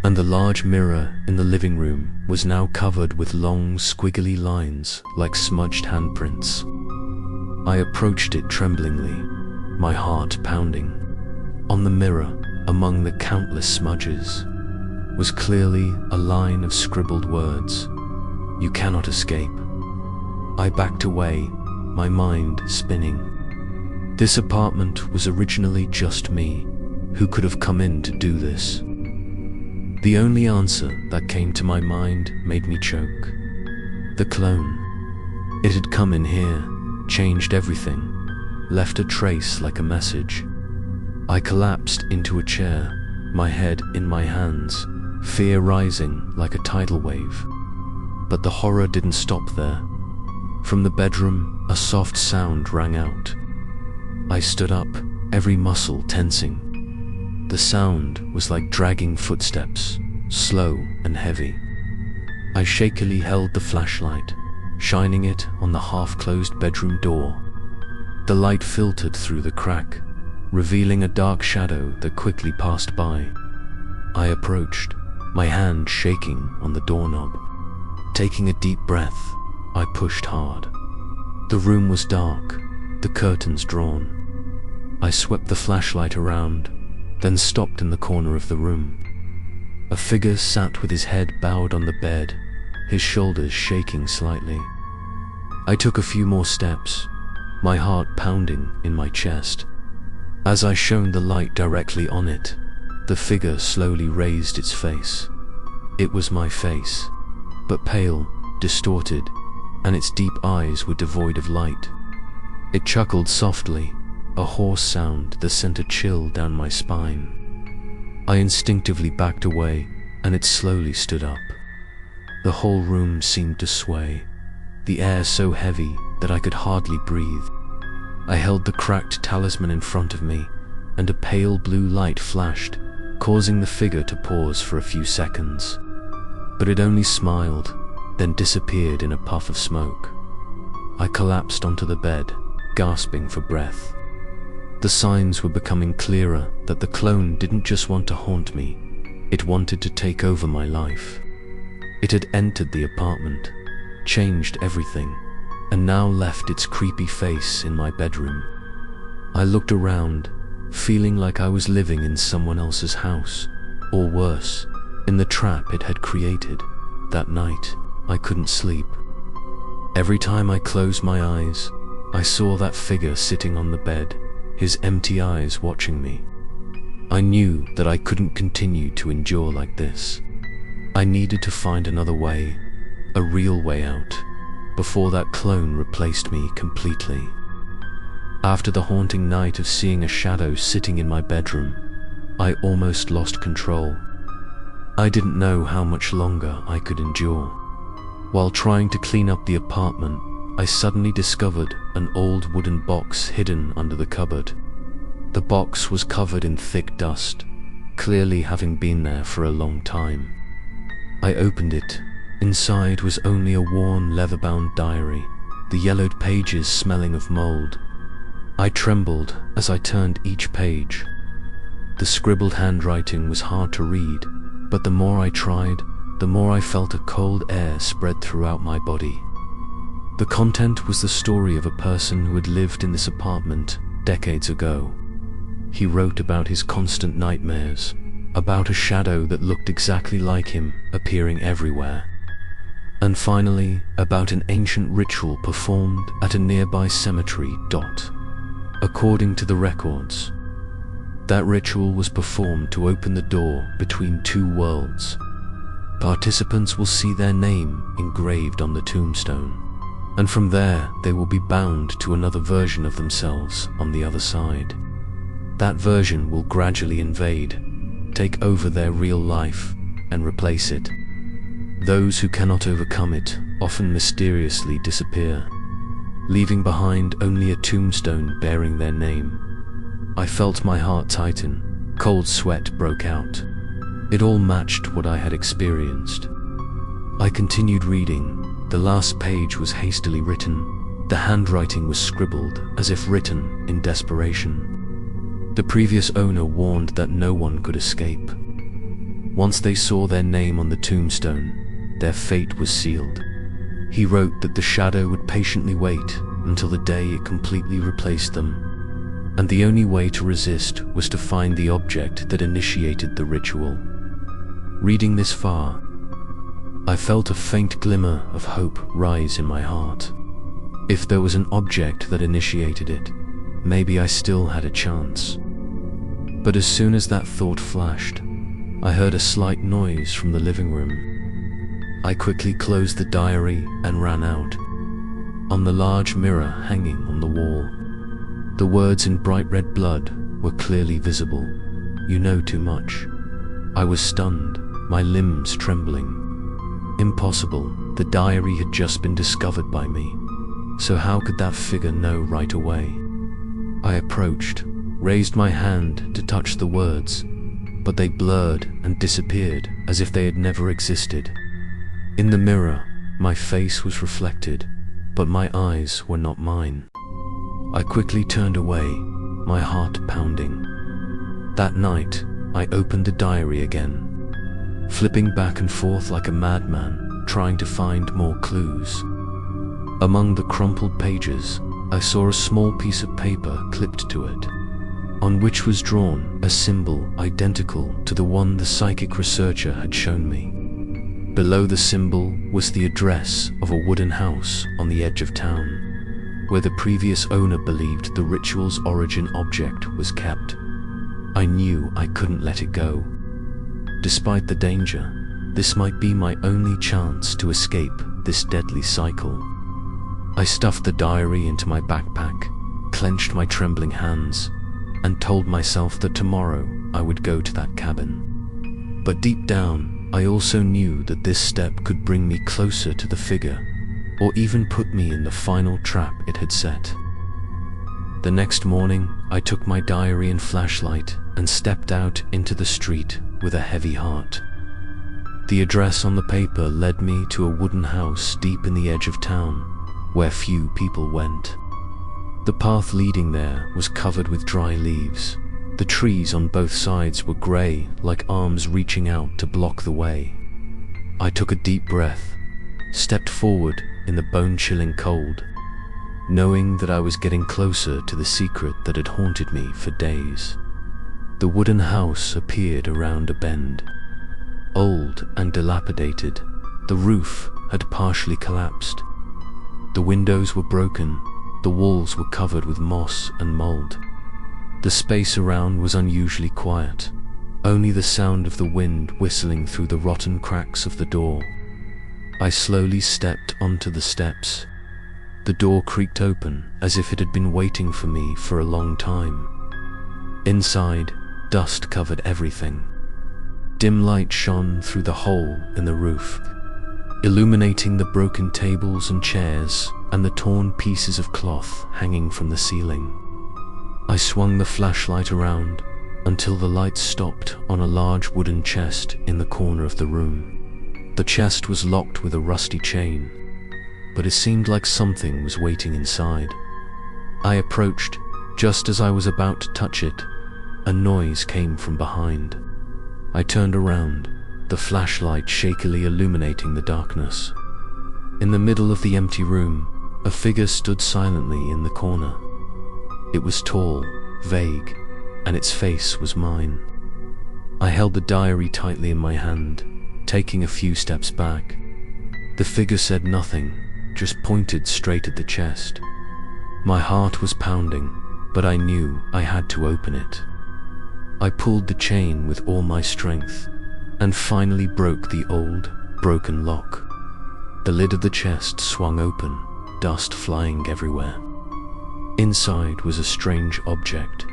And the large mirror in the living room was now covered with long, squiggly lines like smudged handprints. I approached it tremblingly, my heart pounding. On the mirror, among the countless smudges, was clearly a line of scribbled words, "You cannot escape." I backed away, my mind spinning. This apartment was originally just me. Who could have come in to do this? The only answer that came to my mind made me choke. The clone. It had come in here, changed everything, left a trace like a message. I collapsed into a chair, my head in my hands, fear rising like a tidal wave. But the horror didn't stop there. From the bedroom, a soft sound rang out. I stood up, every muscle tensing. The sound was like dragging footsteps, slow and heavy. I shakily held the flashlight, shining it on the half-closed bedroom door. The light filtered through the crack, revealing a dark shadow that quickly passed by. I approached, my hand shaking on the doorknob. Taking a deep breath, I pushed hard. The room was dark, the curtains drawn. I swept the flashlight around, then stopped in the corner of the room. A figure sat with his head bowed on the bed, his shoulders shaking slightly. I took a few more steps, my heart pounding in my chest. As I shone the light directly on it, the figure slowly raised its face. It was my face, but pale, distorted, and its deep eyes were devoid of light. It chuckled softly, a hoarse sound that sent a chill down my spine. I instinctively backed away, and it slowly stood up. The whole room seemed to sway, the air so heavy that I could hardly breathe. I held the cracked talisman in front of me, and a pale blue light flashed, causing the figure to pause for a few seconds. But it only smiled, then disappeared in a puff of smoke. I collapsed onto the bed, gasping for breath. The signs were becoming clearer that the clone didn't just want to haunt me, it wanted to take over my life. It had entered the apartment, changed everything, and now left its creepy face in my bedroom. I looked around, feeling like I was living in someone else's house, or worse, in the trap it had created. That night, I couldn't sleep. Every time I closed my eyes, I saw that figure sitting on the bed, his empty eyes watching me. I knew that I couldn't continue to endure like this. I needed to find another way, a real way out, before that clone replaced me completely. After the haunting night of seeing a shadow sitting in my bedroom, I almost lost control. I didn't know how much longer I could endure. While trying to clean up the apartment, I suddenly discovered an old wooden box hidden under the cupboard. The box was covered in thick dust, clearly having been there for a long time. I opened it. Inside was only a worn, leather-bound diary, the yellowed pages smelling of mold. I trembled as I turned each page. The scribbled handwriting was hard to read, but the more I tried, the more I felt a cold air spread throughout my body. The content was the story of a person who had lived in this apartment decades ago. He wrote about his constant nightmares, about a shadow that looked exactly like him appearing everywhere, and finally about an ancient ritual performed at a nearby cemetery. According to the records, that ritual was performed to open the door between two worlds. Participants will see their name engraved on the tombstone, and from there they will be bound to another version of themselves on the other side. That version will gradually invade, take over their real life, and replace it. Those who cannot overcome it often mysteriously disappear, leaving behind only a tombstone bearing their name. I felt my heart tighten, cold sweat broke out. It all matched what I had experienced. I continued reading. The last page was hastily written. The handwriting was scribbled as if written in desperation. The previous owner warned that no one could escape. Once they saw their name on the tombstone, their fate was sealed. He wrote that the shadow would patiently wait until the day it completely replaced them, and the only way to resist was to find the object that initiated the ritual. Reading this far, I felt a faint glimmer of hope rise in my heart. If there was an object that initiated it, maybe I still had a chance. But as soon as that thought flashed, I heard a slight noise from the living room. I quickly closed the diary and ran out. On the large mirror hanging on the wall, the words in bright red blood were clearly visible. "You know too much." I was stunned, my limbs trembling. Impossible, the diary had just been discovered by me. So how could that figure know right away? I approached, raised my hand to touch the words, but they blurred and disappeared as if they had never existed. In the mirror, my face was reflected, but my eyes were not mine. I quickly turned away, my heart pounding. That night, I opened the diary again, flipping back and forth like a madman, trying to find more clues. Among the crumpled pages, I saw a small piece of paper clipped to it, on which was drawn a symbol identical to the one the psychic researcher had shown me. Below the symbol was the address of a wooden house on the edge of town, where the previous owner believed the ritual's origin object was kept. I knew I couldn't let it go. Despite the danger, this might be my only chance to escape this deadly cycle. I stuffed the diary into my backpack, clenched my trembling hands, and told myself that tomorrow I would go to that cabin. But deep down, I also knew that this step could bring me closer to the figure, or even put me in the final trap it had set. The next morning, I took my diary and flashlight and stepped out into the street with a heavy heart. The address on the paper led me to a wooden house deep in the edge of town, where few people went. The path leading there was covered with dry leaves. The trees on both sides were grey, like arms reaching out to block the way. I took a deep breath, stepped forward in the bone-chilling cold, knowing that I was getting closer to the secret that had haunted me for days. The wooden house appeared around a bend. Old and dilapidated, the roof had partially collapsed. The windows were broken, the walls were covered with moss and mold. The space around was unusually quiet, only the sound of the wind whistling through the rotten cracks of the door. I slowly stepped onto the steps. The door creaked open as if it had been waiting for me for a long time. Inside, dust covered everything. Dim light shone through the hole in the roof, illuminating the broken tables and chairs and the torn pieces of cloth hanging from the ceiling. I swung the flashlight around until the light stopped on a large wooden chest in the corner of the room. The chest was locked with a rusty chain, but it seemed like something was waiting inside. I approached. Just as I was about to touch it, a noise came from behind. I turned around, the flashlight shakily illuminating the darkness. In the middle of the empty room, A figure stood silently in the corner. It was tall, vague, and its face was mine. I held the diary tightly in my hand, taking a few steps back. The figure said nothing, just pointed straight at the chest. My heart was pounding, but I knew I had to open it. I pulled the chain with all my strength, and finally broke the old, broken lock. The lid of the chest swung open, dust flying everywhere. Inside was a strange object,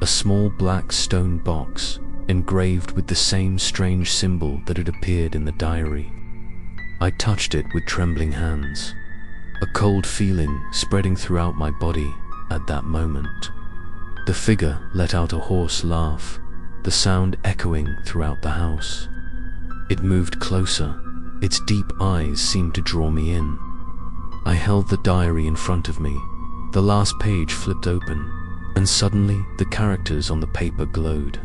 a small black stone box, engraved with the same strange symbol that had appeared in the diary. I touched it with trembling hands, a cold feeling spreading throughout my body at that moment. The figure let out a hoarse laugh, the sound echoing throughout the house. It moved closer, its deep eyes seemed to draw me in. I held the diary in front of me, the last page flipped open, and suddenly the characters on the paper glowed.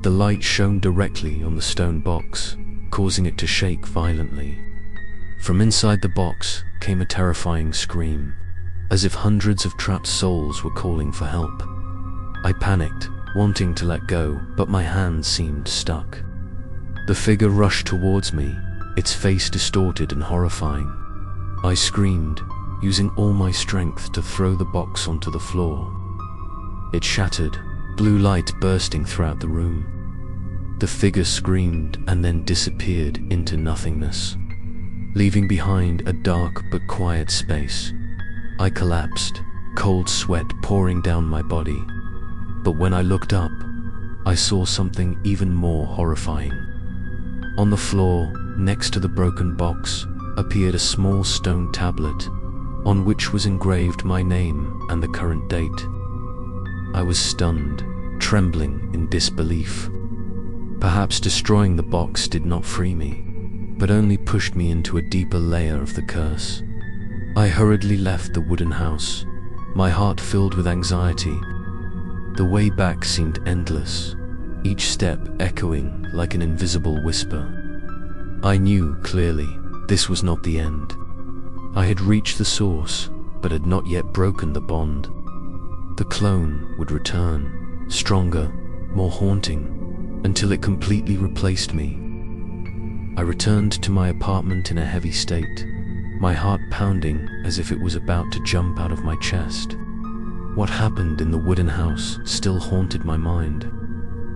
The light shone directly on the stone box, causing it to shake violently. From inside the box came a terrifying scream, as if hundreds of trapped souls were calling for help. I panicked, wanting to let go, but my hands seemed stuck. The figure rushed towards me, its face distorted and horrifying. I screamed, using all my strength to throw the box onto the floor. It shattered, blue light bursting throughout the room. The figure screamed and then disappeared into nothingness, leaving behind a dark but quiet space. I collapsed, cold sweat pouring down my body. But when I looked up, I saw something even more horrifying. On the floor, next to the broken box, appeared a small stone tablet, on which was engraved my name and the current date. I was stunned, trembling in disbelief. Perhaps destroying the box did not free me, but only pushed me into a deeper layer of the curse. I hurriedly left the wooden house, my heart filled with anxiety. The way back seemed endless, each step echoing like an invisible whisper. I knew clearly this was not the end. I had reached the source, but had not yet broken the bond. The clone would return, stronger, more haunting, until it completely replaced me. I returned to my apartment in a heavy state, my heart pounding as if it was about to jump out of my chest. What happened in the wooden house still haunted my mind.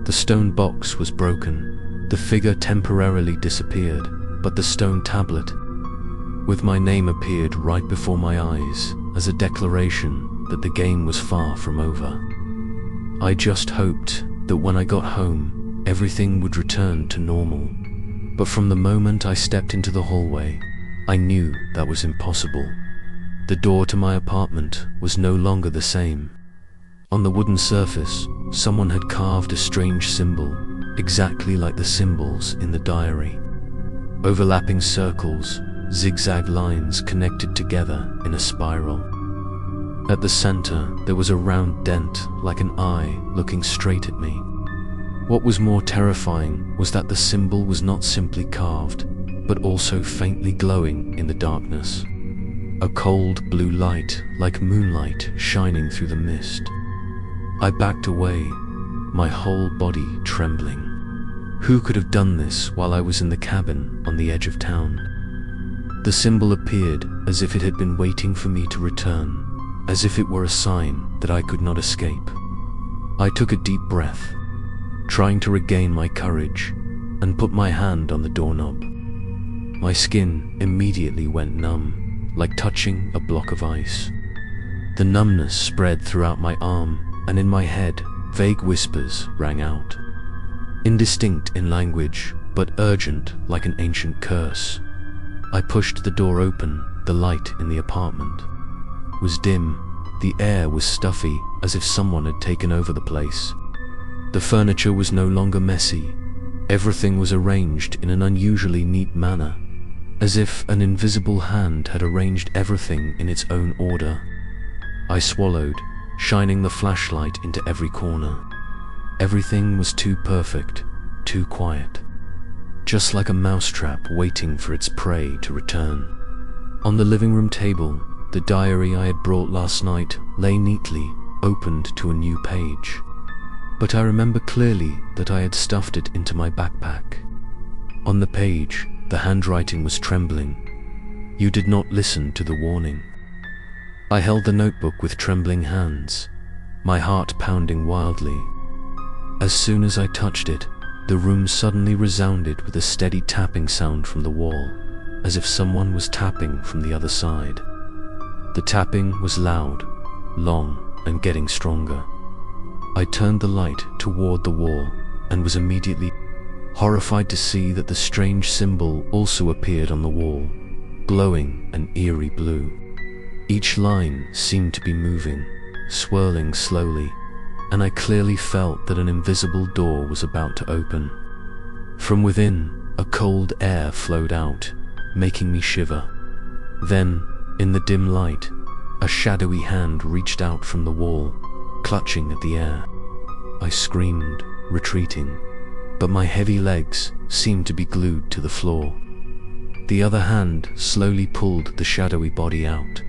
The stone box was broken, the figure temporarily disappeared, but the stone tablet with my name appeared right before my eyes as a declaration that the game was far from over. I just hoped that when I got home, everything would return to normal. But from the moment I stepped into the hallway, I knew that was impossible. The door to my apartment was no longer the same. On the wooden surface, someone had carved a strange symbol, exactly like the symbols in the diary. Overlapping circles, zigzag lines connected together in a spiral. At the center, there was a round dent like an eye looking straight at me. What was more terrifying was that the symbol was not simply carved, but also faintly glowing in the darkness. A cold blue light, like moonlight, shining through the mist. I backed away, my whole body trembling. Who could have done this while I was in the cabin on the edge of town? The symbol appeared as if it had been waiting for me to return, as if it were a sign that I could not escape. I took a deep breath, trying to regain my courage, and put my hand on the doorknob. My skin immediately went numb, like touching a block of ice. The numbness spread throughout my arm, and in my head, vague whispers rang out. Indistinct in language, but urgent like an ancient curse. I pushed the door open. The light in the apartment was dim. The air was stuffy, as if someone had taken over the place. The furniture was no longer messy. Everything was arranged in an unusually neat manner, as if an invisible hand had arranged everything in its own order. I swallowed, shining the flashlight into every corner. Everything was too perfect, too quiet, just like a mousetrap waiting for its prey to return. On the living room table, The diary I had brought last night lay neatly, opened to a new page. But I remember clearly that I had stuffed it into my backpack. On the page, the handwriting was trembling. You did not listen to the warning. I held the notebook with trembling hands, my heart pounding wildly. As soon as I touched it, the room suddenly resounded with a steady tapping sound from the wall, as if someone was tapping from the other side. The tapping was loud, long, and getting stronger. I turned the light toward the wall and was immediately horrified to see that the strange symbol also appeared on the wall, glowing an eerie blue. Each line seemed to be moving, swirling slowly, and I clearly felt that an invisible door was about to open. From within, a cold air flowed out, making me shiver. Then, in the dim light, a shadowy hand reached out from the wall, clutching at the air. I screamed, retreating, but my heavy legs seemed to be glued to the floor. The other hand slowly pulled the shadowy body out.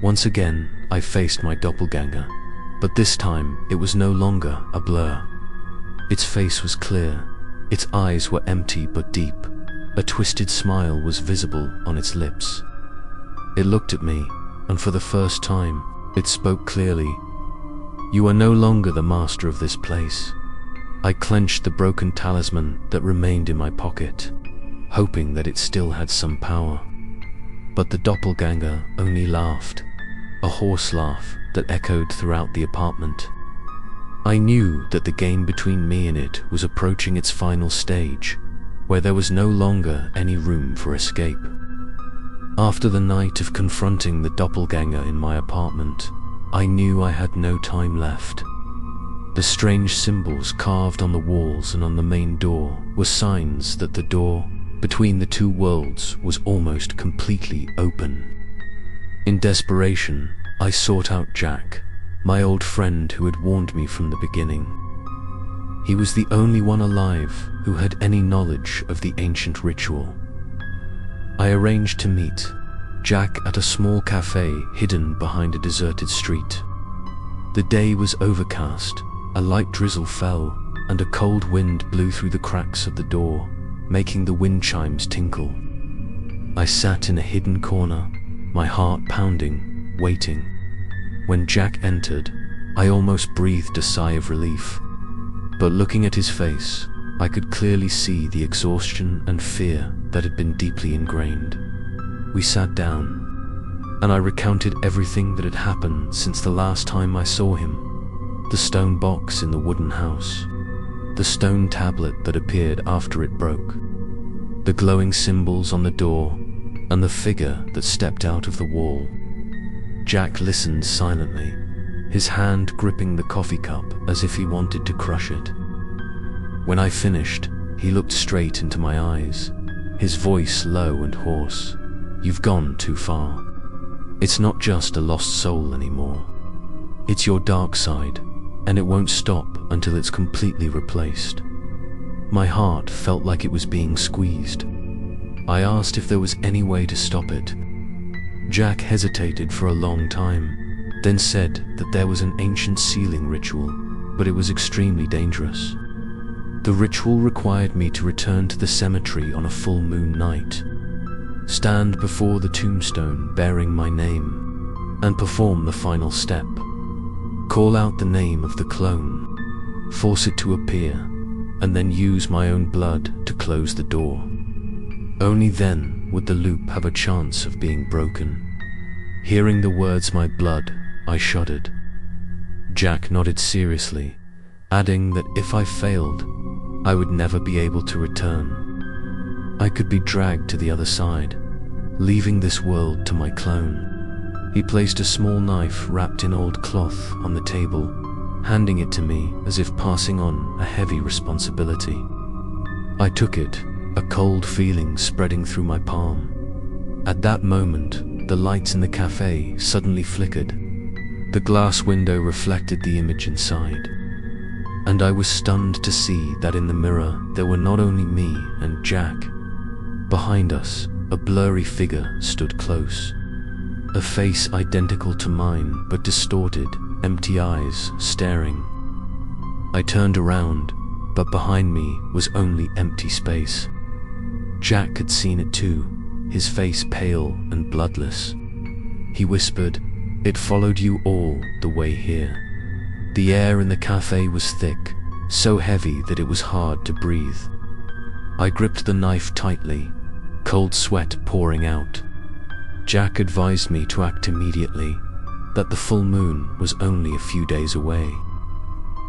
Once again, I faced my doppelganger, but this time it was no longer a blur. Its face was clear, its eyes were empty but deep. A twisted smile was visible on its lips. It looked at me, and for the first time, it spoke clearly. "You are no longer the master of this place." I clenched the broken talisman that remained in my pocket, hoping that it still had some power. But the doppelganger only laughed, a hoarse laugh that echoed throughout the apartment. I knew that the game between me and it was approaching its final stage, where there was no longer any room for escape. After the night of confronting the doppelganger in my apartment, I knew I had no time left. The strange symbols carved on the walls and on the main door were signs that the door between the two worlds was almost completely open. In desperation, I sought out Jack, my old friend who had warned me from the beginning. He was the only one alive who had any knowledge of the ancient ritual. I arranged to meet Jack at a small cafe hidden behind a deserted street. The day was overcast, a light drizzle fell, and a cold wind blew through the cracks of the door, making the wind chimes tinkle. I sat in a hidden corner, my heart pounding, waiting. When Jack entered, I almost breathed a sigh of relief. But looking at his face, I could clearly see the exhaustion and fear that had been deeply ingrained. We sat down, and I recounted everything that had happened since the last time I saw him. The stone box in the wooden house, the stone tablet that appeared after it broke, the glowing symbols on the door, and the figure that stepped out of the wall. Jack listened silently, his hand gripping the coffee cup as if he wanted to crush it. When I finished, he looked straight into my eyes, his voice low and hoarse. "You've gone too far. It's not just a lost soul anymore. It's your dark side, and it won't stop until it's completely replaced." My heart felt like it was being squeezed. I asked if there was any way to stop it. Jack hesitated for a long time, then said that there was an ancient sealing ritual, but it was extremely dangerous. The ritual required me to return to the cemetery on a full moon night, stand before the tombstone bearing my name, and perform the final step. Call out the name of the clone, force it to appear, and then use my own blood to close the door. Only then would the loop have a chance of being broken. Hearing the words "my blood," I shuddered. Jack nodded seriously, adding that if I failed, I would never be able to return. I could be dragged to the other side, leaving this world to my clone. He placed a small knife wrapped in old cloth on the table, handing it to me as if passing on a heavy responsibility. I took it, a cold feeling spreading through my palm. At that moment, the lights in the cafe suddenly flickered. The glass window reflected the image inside, and I was stunned to see that in the mirror there were not only me and Jack. Behind us, a blurry figure stood close, a face identical to mine but distorted, empty eyes staring. I turned around, but behind me was only empty space. Jack had seen it too, his face pale and bloodless. He whispered, "It followed you all the way here." The air in the cafe was thick, so heavy that it was hard to breathe. I gripped the knife tightly, cold sweat pouring out. Jack advised me to act immediately, that the full moon was only a few days away.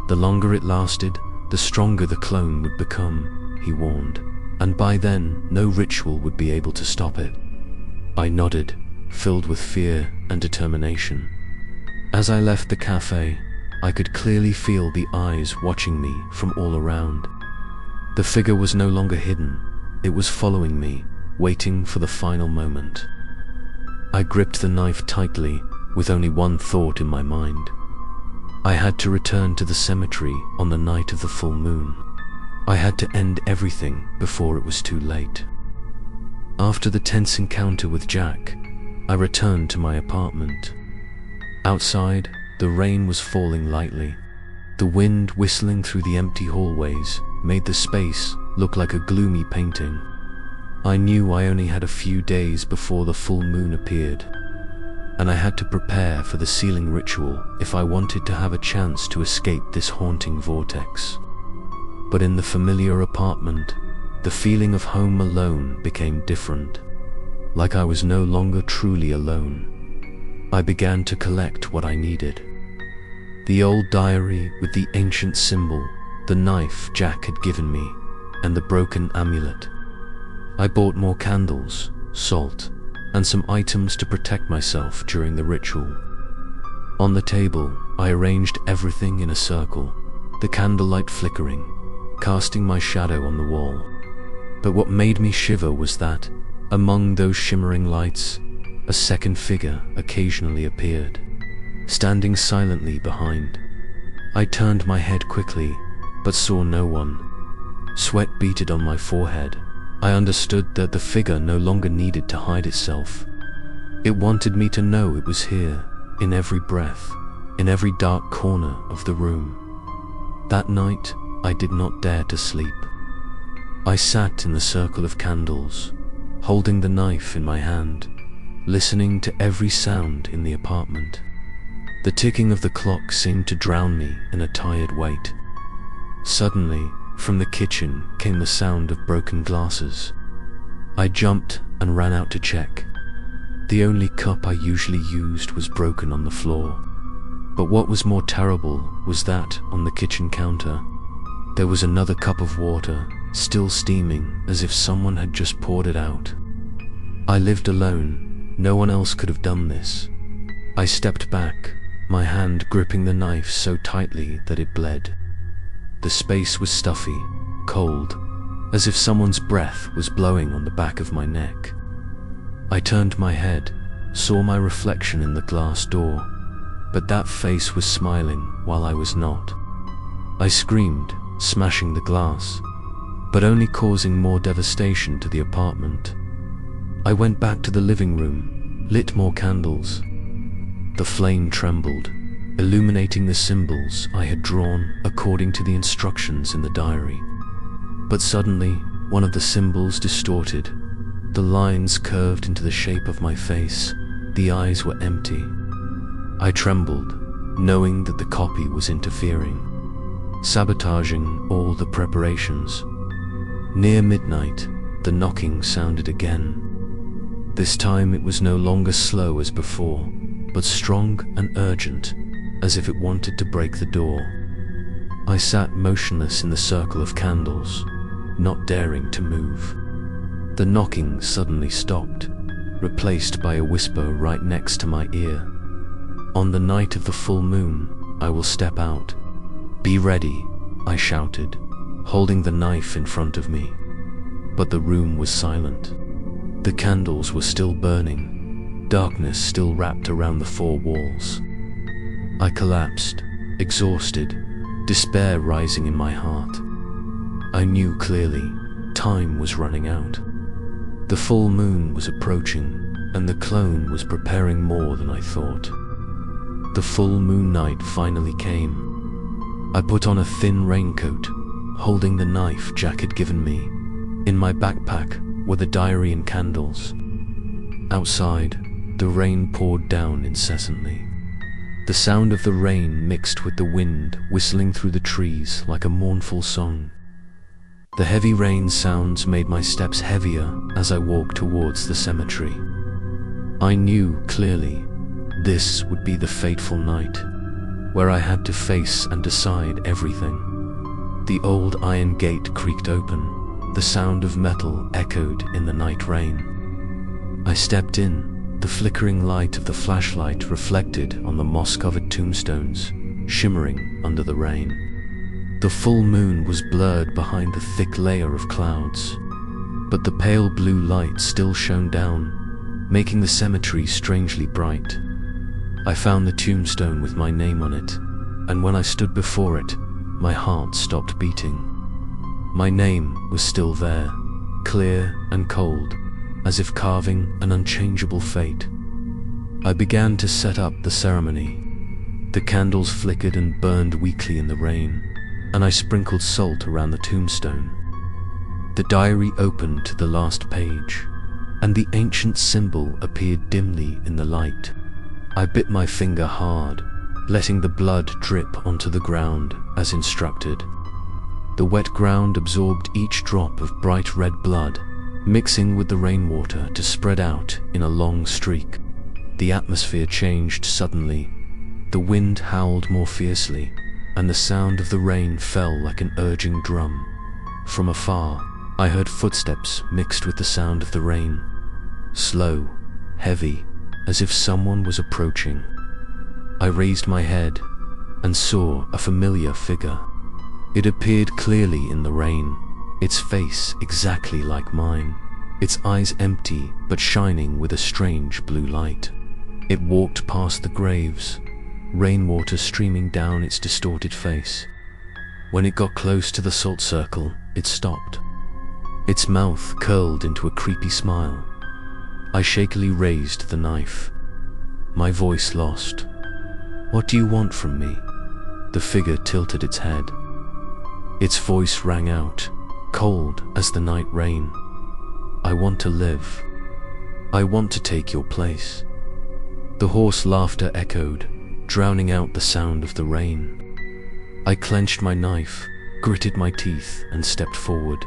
The longer it lasted, the stronger the clone would become, he warned, and by then no ritual would be able to stop it. I nodded, filled with fear and determination. As I left the cafe, I could clearly feel the eyes watching me from all around. The figure was no longer hidden, it was following me, waiting for the final moment. I gripped the knife tightly, with only one thought in my mind. I had to return to the cemetery on the night of the full moon. I had to end everything before it was too late. After the tense encounter with Jack, I returned to my apartment. Outside, the rain was falling lightly. The wind whistling through the empty hallways made the space look like a gloomy painting. I knew I only had a few days before the full moon appeared, and I had to prepare for the sealing ritual if I wanted to have a chance to escape this haunting vortex. But in the familiar apartment, the feeling of home alone became different. Like I was no longer truly alone. I began to collect what I needed. The old diary with the ancient symbol, the knife Jack had given me, and the broken amulet. I bought more candles, salt, and some items to protect myself during the ritual. On the table, I arranged everything in a circle, the candlelight flickering, casting my shadow on the wall. But what made me shiver was that, among those shimmering lights, a second figure occasionally appeared, standing silently behind. I turned my head quickly, but saw no one. Sweat beaded on my forehead. I understood that the figure no longer needed to hide itself. It wanted me to know it was here, in every breath, in every dark corner of the room. That night, I did not dare to sleep. I sat in the circle of candles, holding the knife in my hand, listening to every sound in the apartment. The ticking of the clock seemed to drown me in a tired weight. Suddenly, from the kitchen came the sound of broken glasses. I jumped and ran out to check. The only cup I usually used was broken on the floor. But what was more terrible was that, on the kitchen counter, there was another cup of water, still steaming as if someone had just poured it out. I lived alone. No one else could have done this. I stepped back, my hand gripping the knife so tightly that it bled. The space was stuffy, cold, as if someone's breath was blowing on the back of my neck. I turned my head, saw my reflection in the glass door, but that face was smiling while I was not. I screamed, smashing the glass, but only causing more devastation to the apartment. I went back to the living room, lit more candles. The flame trembled, illuminating the symbols I had drawn according to the instructions in the diary. But suddenly, one of the symbols distorted. The lines curved into the shape of my face. The eyes were empty. I trembled, knowing that the copy was interfering, sabotaging all the preparations. Near midnight, the knocking sounded again. This time it was no longer slow as before, but strong and urgent, as if it wanted to break the door. I sat motionless in the circle of candles, not daring to move. The knocking suddenly stopped, replaced by a whisper right next to my ear. On the night of the full moon, I will step out. Be ready, I shouted, holding the knife in front of me. But the room was silent. The candles were still burning, darkness still wrapped around the four walls. I collapsed, exhausted, despair rising in my heart. I knew clearly, time was running out. The full moon was approaching, and the clone was preparing more than I thought. The full moon night finally came. I put on a thin raincoat, holding the knife Jack had given me. In my backpack were the diary and candles. Outside, the rain poured down incessantly. The sound of the rain mixed with the wind whistling through the trees like a mournful song. The heavy rain sounds made my steps heavier as I walked towards the cemetery. I knew clearly this would be the fateful night, where I had to face and decide everything. The old iron gate creaked open. The sound of metal echoed in the night rain. I stepped in, the flickering light of the flashlight reflected on the moss-covered tombstones, shimmering under the rain. The full moon was blurred behind the thick layer of clouds, but the pale blue light still shone down, making the cemetery strangely bright. I found the tombstone with my name on it, and when I stood before it, my heart stopped beating. My name was still there, clear and cold, as if carving an unchangeable fate. I began to set up the ceremony. The candles flickered and burned weakly in the rain, and I sprinkled salt around the tombstone. The diary opened to the last page, and the ancient symbol appeared dimly in the light. I bit my finger hard, letting the blood drip onto the ground as instructed. The wet ground absorbed each drop of bright red blood, mixing with the rainwater to spread out in a long streak. The atmosphere changed suddenly. The wind howled more fiercely, and the sound of the rain fell like an urging drum. From afar, I heard footsteps mixed with the sound of the rain. Slow, heavy, as if someone was approaching. I raised my head and saw a familiar figure. It appeared clearly in the rain, its face exactly like mine, its eyes empty but shining with a strange blue light. It walked past the graves, rainwater streaming down its distorted face. When it got close to the salt circle, it stopped. Its mouth curled into a creepy smile. I shakily raised the knife, my voice lost. "What do you want from me?" The figure tilted its head. Its voice rang out, cold as the night rain. "I want to live. I want to take your place." The hoarse laughter echoed, drowning out the sound of the rain. I clenched my knife, gritted my teeth, and stepped forward.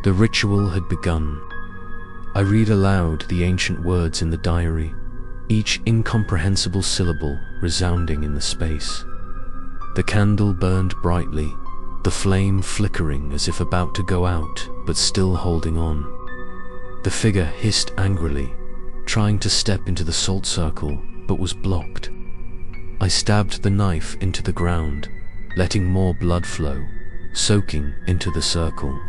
The ritual had begun. I read aloud the ancient words in the diary, each incomprehensible syllable resounding in the space. The candle burned brightly, the flame flickering as if about to go out, but still holding on. The figure hissed angrily, trying to step into the salt circle, but was blocked. I stabbed the knife into the ground, letting more blood flow, soaking into the circle.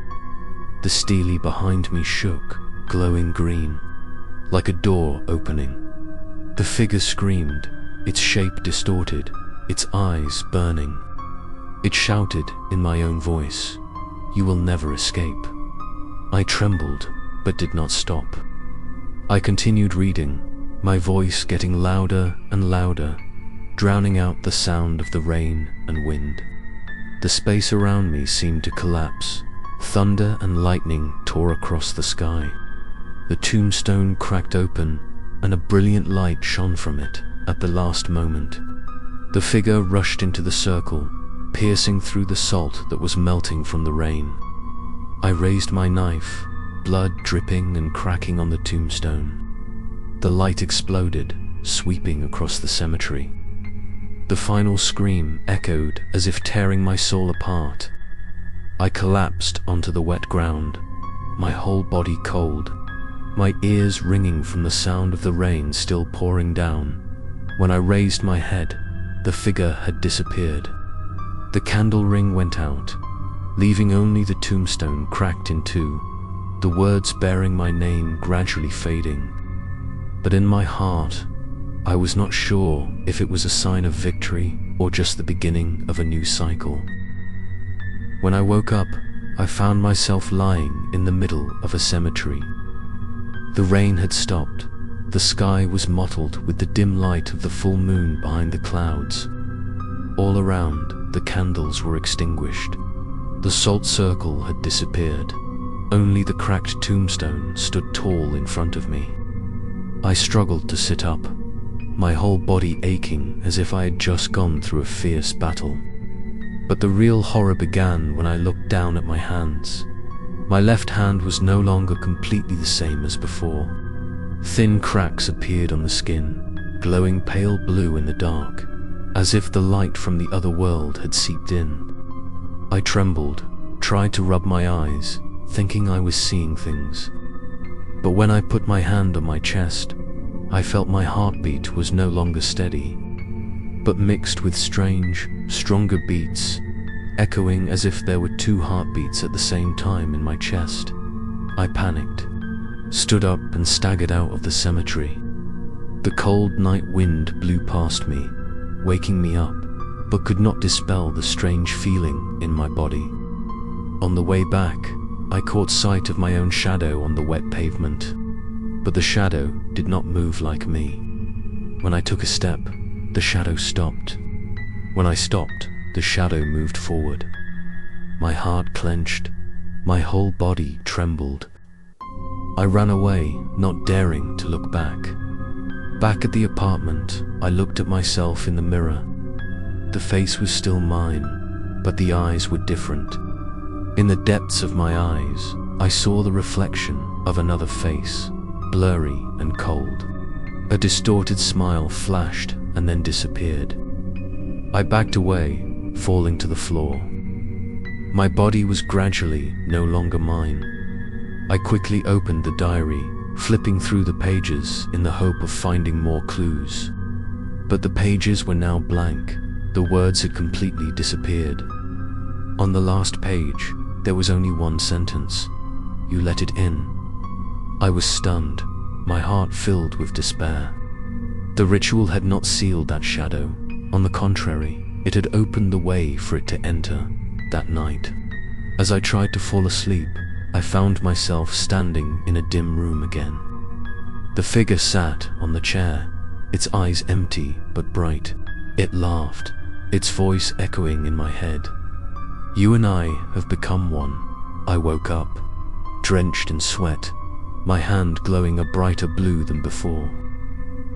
The stele behind me shook, glowing green, like a door opening. The figure screamed, its shape distorted, its eyes burning. It shouted in my own voice, "You will never escape." I trembled, but did not stop. I continued reading, my voice getting louder and louder, drowning out the sound of the rain and wind. The space around me seemed to collapse. Thunder and lightning tore across the sky. The tombstone cracked open, and a brilliant light shone from it at the last moment. The figure rushed into the circle, piercing through the salt that was melting from the rain. I raised my knife, blood dripping and cracking on the tombstone. The light exploded, sweeping across the cemetery. The final scream echoed as if tearing my soul apart. I collapsed onto the wet ground, my whole body cold, my ears ringing from the sound of the rain still pouring down. When I raised my head, the figure had disappeared. The candle ring went out, leaving only the tombstone cracked in two, the words bearing my name gradually fading. But in my heart, I was not sure if it was a sign of victory or just the beginning of a new cycle. When I woke up, I found myself lying in the middle of a cemetery. The rain had stopped, The sky was mottled with the dim light of the full moon behind the clouds. All around, the candles were extinguished. The salt circle had disappeared. Only the cracked tombstone stood tall in front of me. I struggled to sit up, my whole body aching as if I had just gone through a fierce battle. But the real horror began when I looked down at my hands. My left hand was no longer completely the same as before. Thin cracks appeared on the skin, glowing pale blue in the dark, as if the light from the other world had seeped in. I trembled, tried to rub my eyes, thinking I was seeing things. But when I put my hand on my chest, I felt my heartbeat was no longer steady, but mixed with strange, stronger beats, echoing as if there were two heartbeats at the same time in my chest. I panicked, stood up and staggered out of the cemetery. The cold night wind blew past me, waking me up, but could not dispel the strange feeling in my body. On the way back, I caught sight of my own shadow on the wet pavement, but the shadow did not move like me. When I took a step, the shadow stopped. When I stopped, the shadow moved forward. My heart clenched, my whole body trembled. I ran away, not daring to look back. Back at the apartment, I looked at myself in the mirror. The face was still mine, but the eyes were different. In the depths of my eyes, I saw the reflection of another face, blurry and cold. A distorted smile flashed and then disappeared. I backed away, falling to the floor. My body was gradually no longer mine. I quickly opened the diary, flipping through the pages in the hope of finding more clues. But the pages were now blank. The words had completely disappeared. On the last page, there was only one sentence: "You let it in." I was stunned, my heart filled with despair. The ritual had not sealed that shadow. On the contrary, it had opened the way for it to enter that night. As I tried to fall asleep, I found myself standing in a dim room again. The figure sat on the chair, its eyes empty but bright. It laughed, its voice echoing in my head. "You and I have become one." I woke up, drenched in sweat, my hand glowing a brighter blue than before.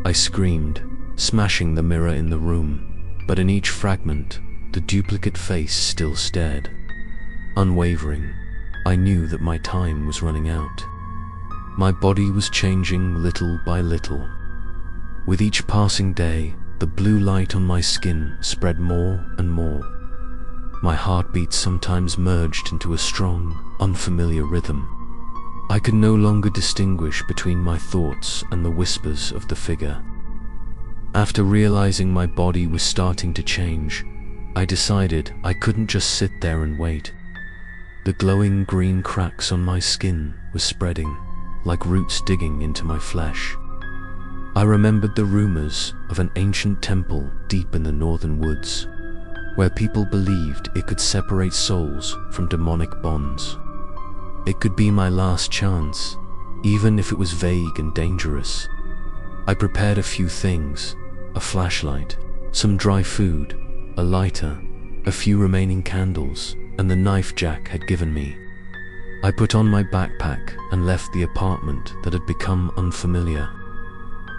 I screamed, smashing the mirror in the room, but in each fragment, the duplicate face still stared. Unwavering, I knew that my time was running out. My body was changing little by little. With each passing day, the blue light on my skin spread more and more. My heartbeat sometimes merged into a strong, unfamiliar rhythm. I could no longer distinguish between my thoughts and the whispers of the figure. After realizing my body was starting to change, I decided I couldn't just sit there and wait. The glowing green cracks on my skin were spreading, like roots digging into my flesh. I remembered the rumors of an ancient temple deep in the northern woods, where people believed it could separate souls from demonic bonds. It could be my last chance, even if it was vague and dangerous. I prepared a few things: a flashlight, some dry food, a lighter, a few remaining candles, and the knife Jack had given me. I put on my backpack and left the apartment that had become unfamiliar.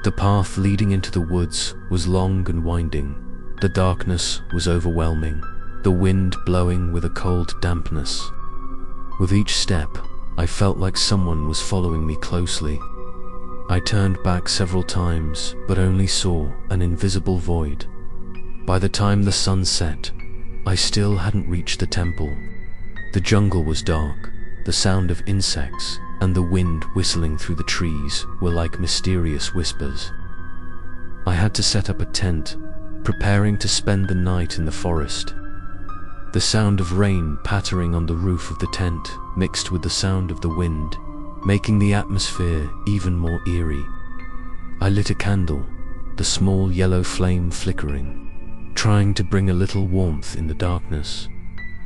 The path leading into the woods was long and winding. The darkness was overwhelming, the wind blowing with a cold dampness. With each step, I felt like someone was following me closely. I turned back several times, but only saw an invisible void. By the time the sun set, I still hadn't reached the temple. The jungle was dark. The sound of insects and the wind whistling through the trees were like mysterious whispers. I had to set up a tent, preparing to spend the night in the forest. The sound of rain pattering on the roof of the tent mixed with the sound of the wind, making the atmosphere even more eerie. I lit a candle, the small yellow flame flickering, trying to bring a little warmth in the darkness.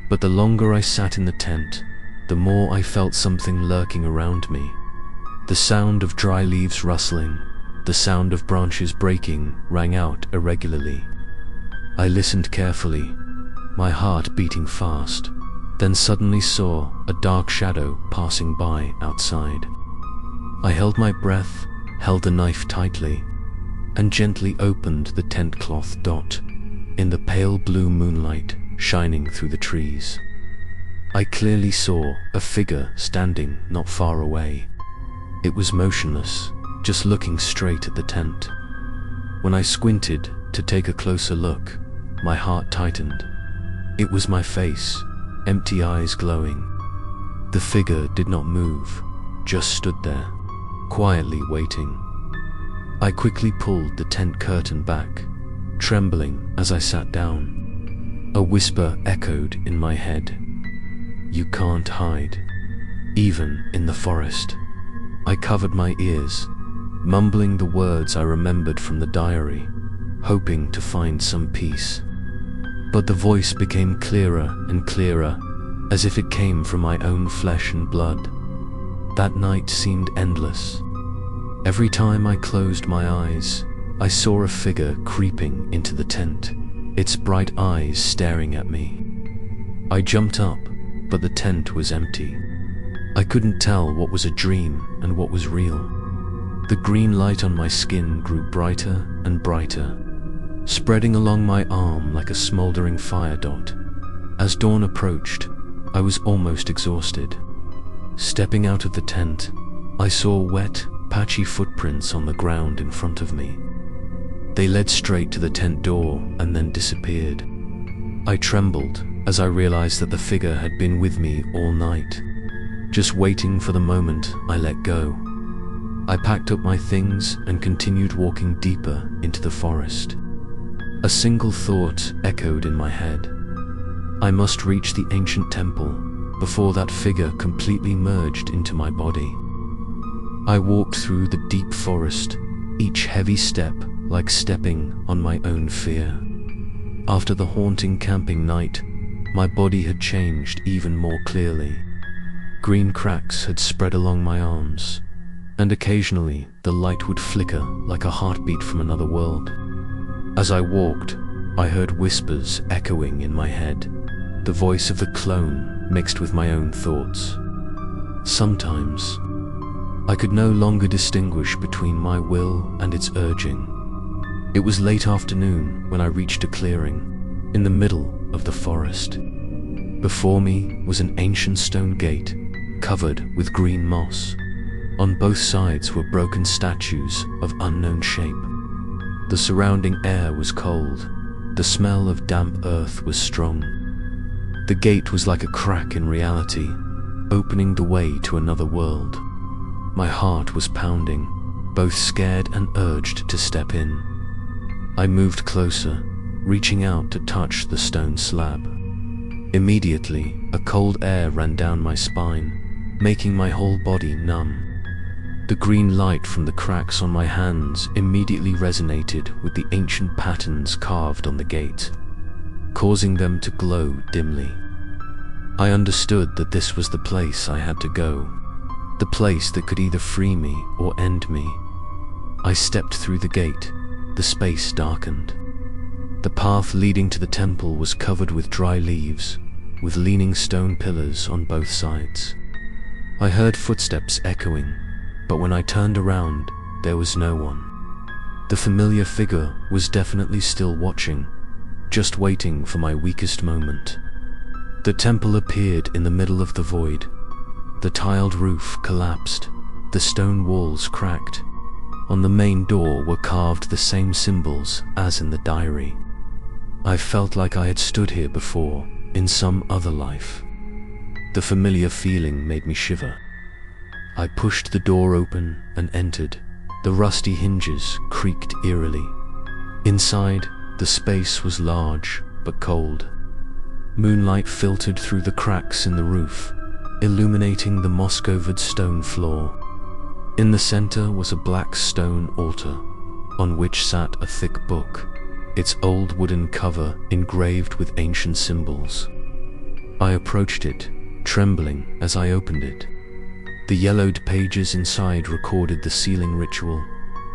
But the longer I sat in the tent, the more I felt something lurking around me. The sound of dry leaves rustling, The sound of branches breaking rang out irregularly. I listened carefully, my heart beating fast, then suddenly saw a dark shadow passing by outside. I held my breath, held the knife tightly, and gently opened the tent cloth dot in the pale blue moonlight shining through the trees. I clearly saw a figure standing not far away. It was motionless, just looking straight at the tent. When I squinted to take a closer look, my heart tightened. It was my face, empty eyes glowing. The figure did not move, just stood there, quietly waiting. I quickly pulled the tent curtain back, trembling as I sat down. A whisper echoed in my head. "You can't hide, even in the forest." I covered my ears, mumbling the words I remembered from the diary, hoping to find some peace. But the voice became clearer and clearer, as if it came from my own flesh and blood. That night seemed endless. Every time I closed my eyes, I saw a figure creeping into the tent, its bright eyes staring at me. I jumped up, but the tent was empty. I couldn't tell what was a dream and what was real. The green light on my skin grew brighter and brighter, spreading along my arm like a smoldering fire dot. As dawn approached, I was almost exhausted. Stepping out of the tent, I saw wet, patchy footprints on the ground in front of me. They led straight to the tent door and then disappeared. I trembled as I realized that the figure had been with me all night, just waiting for the moment I let go. I packed up my things and continued walking deeper into the forest. A single thought echoed in my head. I must reach the ancient temple before that figure completely merged into my body. I walked through the deep forest, each heavy step like stepping on my own fear. After the haunting camping night, my body had changed even more clearly. Green cracks had spread along my arms, and occasionally the light would flicker like a heartbeat from another world. As I walked, I heard whispers echoing in my head, the voice of the clone mixed with my own thoughts. Sometimes, I could no longer distinguish between my will and its urging. It was late afternoon when I reached a clearing, in the middle of the forest. Before me was an ancient stone gate, covered with green moss. On both sides were broken statues of unknown shape. The surrounding air was cold. The smell of damp earth was strong. The gate was like a crack in reality, opening the way to another world. My heart was pounding, both scared and urged to step in. I moved closer, reaching out to touch the stone slab. Immediately, a cold air ran down my spine, making my whole body numb. The green light from the cracks on my hands immediately resonated with the ancient patterns carved on the gate, causing them to glow dimly. I understood that this was the place I had to go, the place that could either free me or end me. I stepped through the gate. The space darkened. The path leading to the temple was covered with dry leaves, with leaning stone pillars on both sides. I heard footsteps echoing, but when I turned around, there was no one. The familiar figure was definitely still watching, just waiting for my weakest moment. The temple appeared in the middle of the void. The tiled roof collapsed, the stone walls cracked. On the main door were carved the same symbols as in the diary. I felt like I had stood here before, in some other life. The familiar feeling made me shiver. I pushed the door open and entered. The rusty hinges creaked eerily. Inside, the space was large but cold. Moonlight filtered through the cracks in the roof, illuminating the moss-covered stone floor. In the center was a black stone altar, on which sat a thick book, its old wooden cover engraved with ancient symbols. I approached it, trembling as I opened it. The yellowed pages inside recorded the sealing ritual,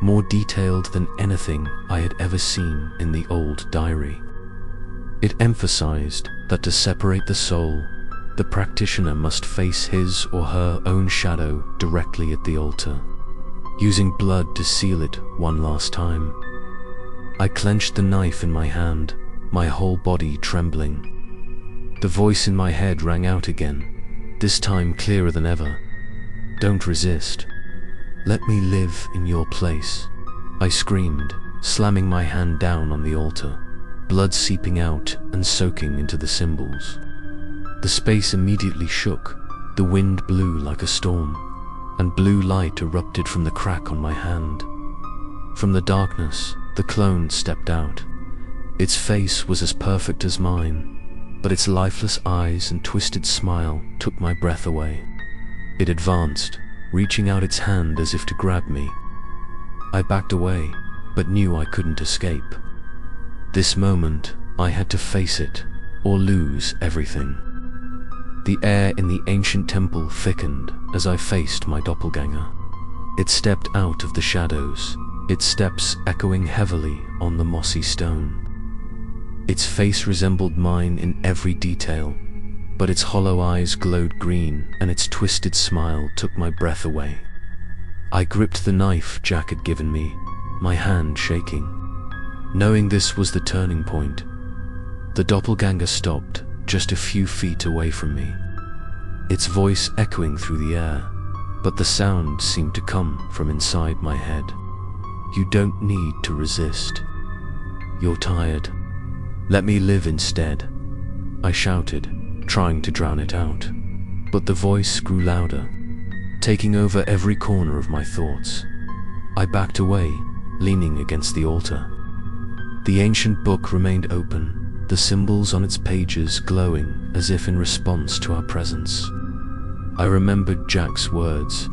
more detailed than anything I had ever seen in the old diary. It emphasized that to separate the soul, the practitioner must face his or her own shadow directly at the altar, using blood to seal it one last time. I clenched the knife in my hand, my whole body trembling. The voice in my head rang out again, this time clearer than ever. "Don't resist. Let me live in your place," I screamed, slamming my hand down on the altar, blood seeping out and soaking into the symbols. The space immediately shook, the wind blew like a storm, and blue light erupted from the crack on my hand. From the darkness, the clone stepped out. Its face was as perfect as mine, but its lifeless eyes and twisted smile took my breath away. It advanced, reaching out its hand as if to grab me. I backed away, but knew I couldn't escape. This moment, I had to face it, or lose everything. The air in the ancient temple thickened as I faced my doppelganger. It stepped out of the shadows, its steps echoing heavily on the mossy stone. Its face resembled mine in every detail, but its hollow eyes glowed green and its twisted smile took my breath away. I gripped the knife Jack had given me, my hand shaking. Knowing this was the turning point, the doppelganger stopped just a few feet away from me, its voice echoing through the air, but the sound seemed to come from inside my head. "You don't need to resist. You're tired. Let me live instead," I shouted, trying to drown it out. But the voice grew louder, taking over every corner of my thoughts. I backed away, leaning against the altar. The ancient book remained open, the symbols on its pages glowing as if in response to our presence. I remembered Jack's words,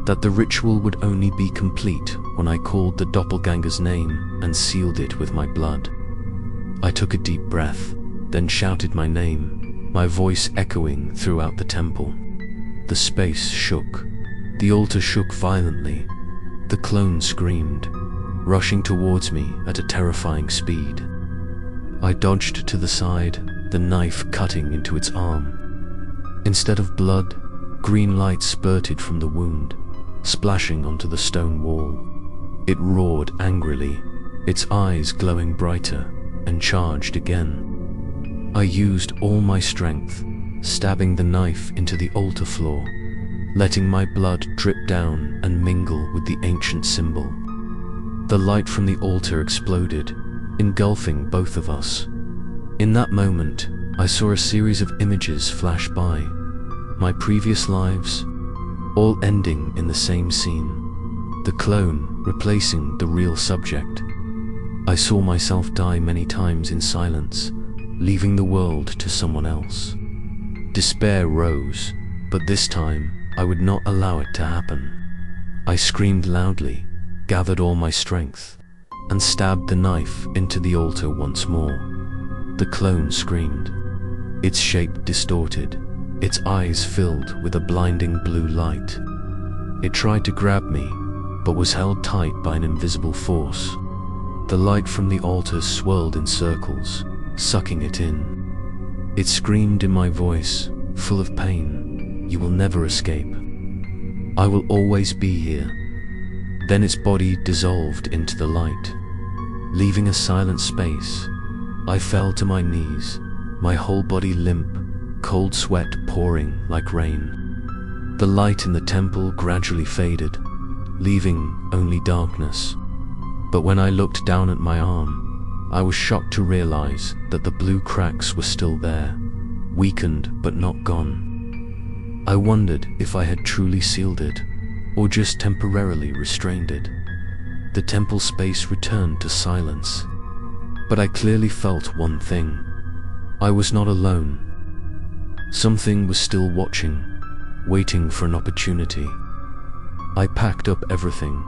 that the ritual would only be complete when I called the doppelganger's name and sealed it with my blood. I took a deep breath, then shouted my name, my voice echoing throughout the temple. The space shook. The altar shook violently. The clone screamed, rushing towards me at a terrifying speed. I dodged to the side, the knife cutting into its arm. Instead of blood, green light spurted from the wound, splashing onto the stone wall. It roared angrily, its eyes glowing brighter, and charged again. I used all my strength, stabbing the knife into the altar floor, letting my blood drip down and mingle with the ancient symbol. The light from the altar exploded, engulfing both of us. In that moment, I saw a series of images flash by, my previous lives, all ending in the same scene, the clone replacing the real subject. I saw myself die many times in silence, leaving the world to someone else. Despair rose, but this time I would not allow it to happen. I screamed loudly, gathered all my strength, and stabbed the knife into the altar once more. The clone screamed, its shape distorted, its eyes filled with a blinding blue light. It tried to grab me, but was held tight by an invisible force. The light from the altar swirled in circles, sucking it in. It screamed in my voice, full of pain, "You will never escape. I will always be here." Then its body dissolved into the light. Leaving a silent space, I fell to my knees, my whole body limp, cold sweat pouring like rain. The light in the temple gradually faded, leaving only darkness. But when I looked down at my arm, I was shocked to realize that the blue cracks were still there, weakened but not gone. I wondered if I had truly sealed it, or just temporarily restrained it. The temple space returned to silence, but I clearly felt one thing. I was not alone. Something was still watching, waiting for an opportunity. I packed up everything,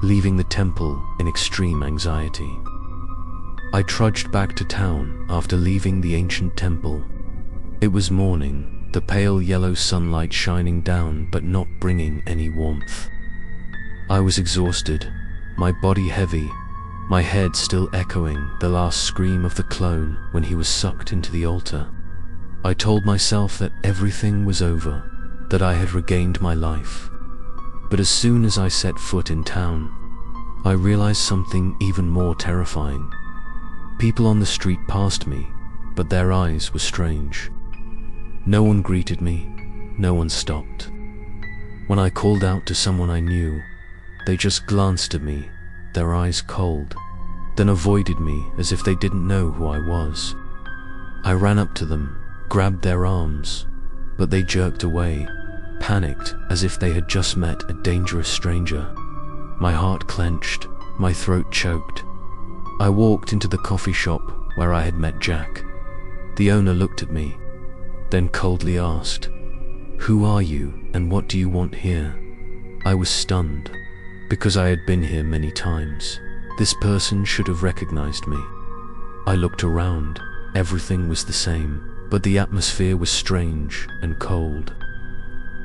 leaving the temple in extreme anxiety. I trudged back to town after leaving the ancient temple. It was morning, the pale yellow sunlight shining down but not bringing any warmth. I was exhausted, my body heavy, my head still echoing the last scream of the clone when he was sucked into the altar. I told myself that everything was over, that I had regained my life. But as soon as I set foot in town, I realized something even more terrifying. People on the street passed me, but their eyes were strange. No one greeted me, no one stopped. When I called out to someone I knew, they just glanced at me, their eyes cold, then avoided me as if they didn't know who I was. I ran up to them, grabbed their arms, but they jerked away, panicked as if they had just met a dangerous stranger. My heart clenched, my throat choked. I walked into the coffee shop where I had met Jack. The owner looked at me, then coldly asked, "Who are you and what do you want here?" I was stunned, because I had been here many times. This person should have recognized me. I looked around, everything was the same, but the atmosphere was strange and cold.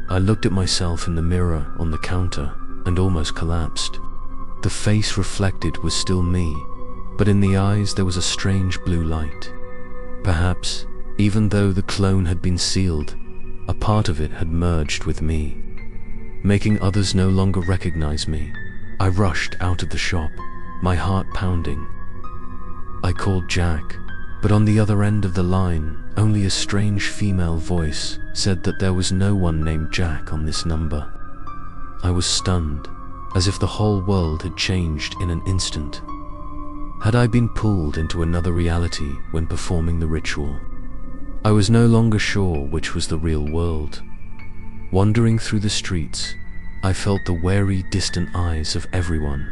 I looked at myself in the mirror on the counter and almost collapsed. The face reflected was still me, but in the eyes there was a strange blue light. Perhaps, even though the clone had been sealed, a part of it had merged with me, making others no longer recognize me. I rushed out of the shop, my heart pounding. I called Jack, but on the other end of the line, only a strange female voice said that there was no one named Jack on this number. I was stunned, as if the whole world had changed in an instant. Had I been pulled into another reality when performing the ritual? I was no longer sure which was the real world. Wandering through the streets, I felt the wary, distant eyes of everyone.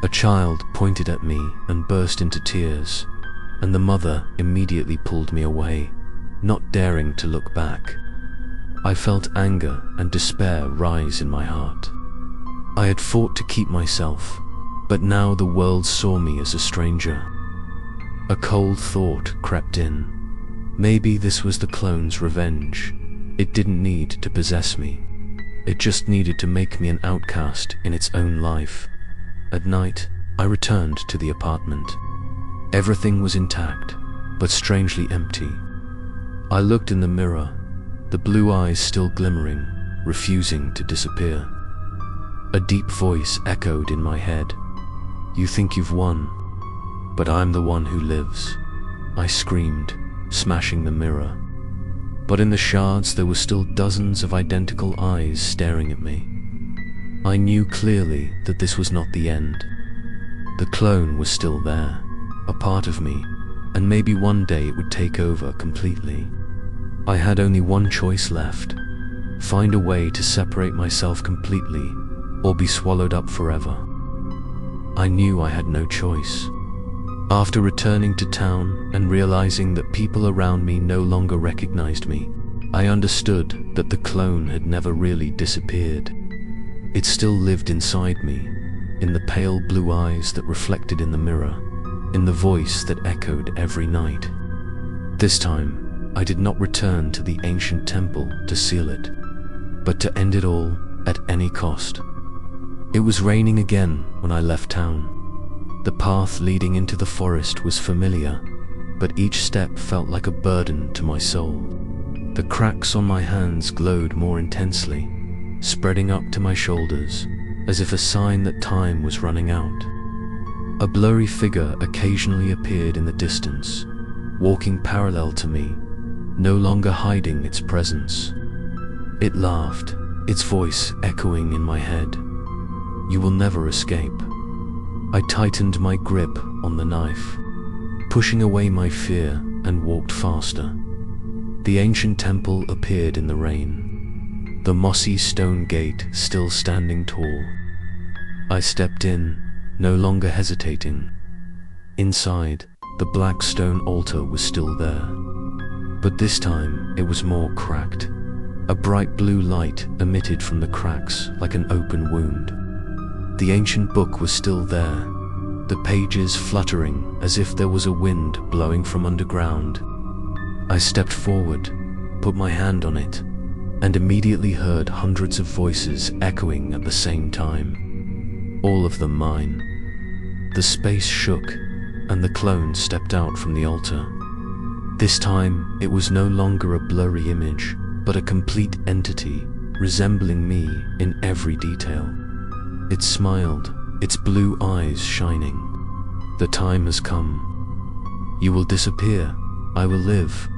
A child pointed at me and burst into tears, and the mother immediately pulled me away, not daring to look back. I felt anger and despair rise in my heart. I had fought to keep myself, but now the world saw me as a stranger. A cold thought crept in. Maybe this was the clone's revenge. It didn't need to possess me. It just needed to make me an outcast in its own life. At night, I returned to the apartment. Everything was intact, but strangely empty. I looked in the mirror, the blue eyes still glimmering, refusing to disappear. A deep voice echoed in my head. "You think you've won, but I'm the one who lives," I screamed, smashing the mirror. But in the shards there were still dozens of identical eyes staring at me. I knew clearly that this was not the end. The clone was still there, a part of me, and maybe one day it would take over completely. I had only one choice left: find a way to separate myself completely, or be swallowed up forever. I knew I had no choice. After returning to town and realizing that people around me no longer recognized me, I understood that the clone had never really disappeared. It still lived inside me, in the pale blue eyes that reflected in the mirror, in the voice that echoed every night. This time, I did not return to the ancient temple to seal it, but to end it all at any cost. It was raining again when I left town. The path leading into the forest was familiar, but each step felt like a burden to my soul. The cracks on my hands glowed more intensely, spreading up to my shoulders, as if a sign that time was running out. A blurry figure occasionally appeared in the distance, walking parallel to me, no longer hiding its presence. It laughed, its voice echoing in my head. "You will never escape." I tightened my grip on the knife, pushing away my fear, and walked faster. The ancient temple appeared in the rain, the mossy stone gate still standing tall. I stepped in, no longer hesitating. Inside, the black stone altar was still there, but this time it was more cracked. A bright blue light emitted from the cracks like an open wound. The ancient book was still there, the pages fluttering as if there was a wind blowing from underground. I stepped forward, put my hand on it, and immediately heard hundreds of voices echoing at the same time. all of them mine. The space shook, and the clone stepped out from the altar. This time, it was no longer a blurry image, but a complete entity, resembling me in every detail. It smiled, its blue eyes shining. "The time has come. You will disappear. I will live,"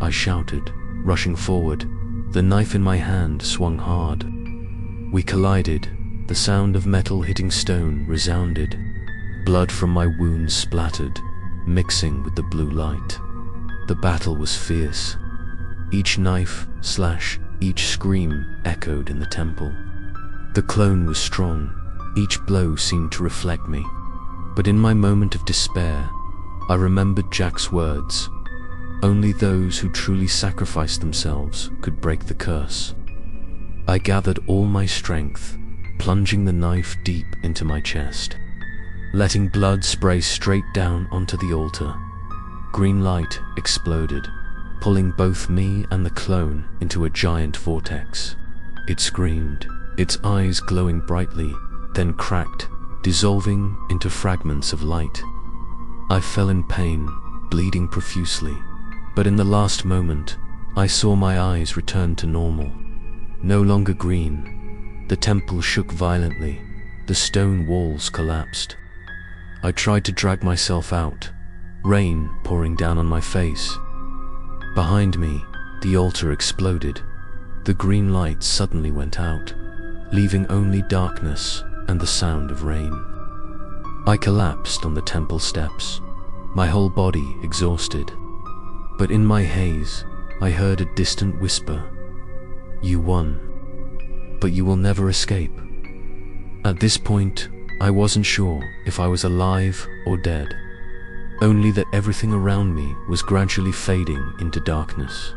I shouted, rushing forward. The knife in my hand swung hard. We collided. The sound of metal hitting stone resounded. Blood from my wounds splattered, mixing with the blue light. The battle was fierce. Each knife, slash, each scream echoed in the temple. The clone was strong. Each blow seemed to reflect me. But in my moment of despair, I remembered Jack's words. Only those who truly sacrificed themselves could break the curse. I gathered all my strength, plunging the knife deep into my chest, letting blood spray straight down onto the altar. Green light exploded, pulling both me and the clone into a giant vortex. It screamed, its eyes glowing brightly, then cracked, dissolving into fragments of light. I fell in pain, bleeding profusely, but in the last moment, I saw my eyes return to normal. No longer green. The temple shook violently. The stone walls collapsed. I tried to drag myself out, rain pouring down on my face. Behind me, the altar exploded. The green light suddenly went out, leaving only darkness and the sound of rain. I collapsed on the temple steps, my whole body exhausted. But in my haze, I heard a distant whisper. "You won, but you will never escape." At this point, I wasn't sure if I was alive or dead, only that everything around me was gradually fading into darkness.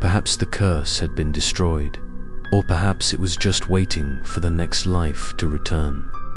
Perhaps the curse had been destroyed, or perhaps it was just waiting for the next life to return.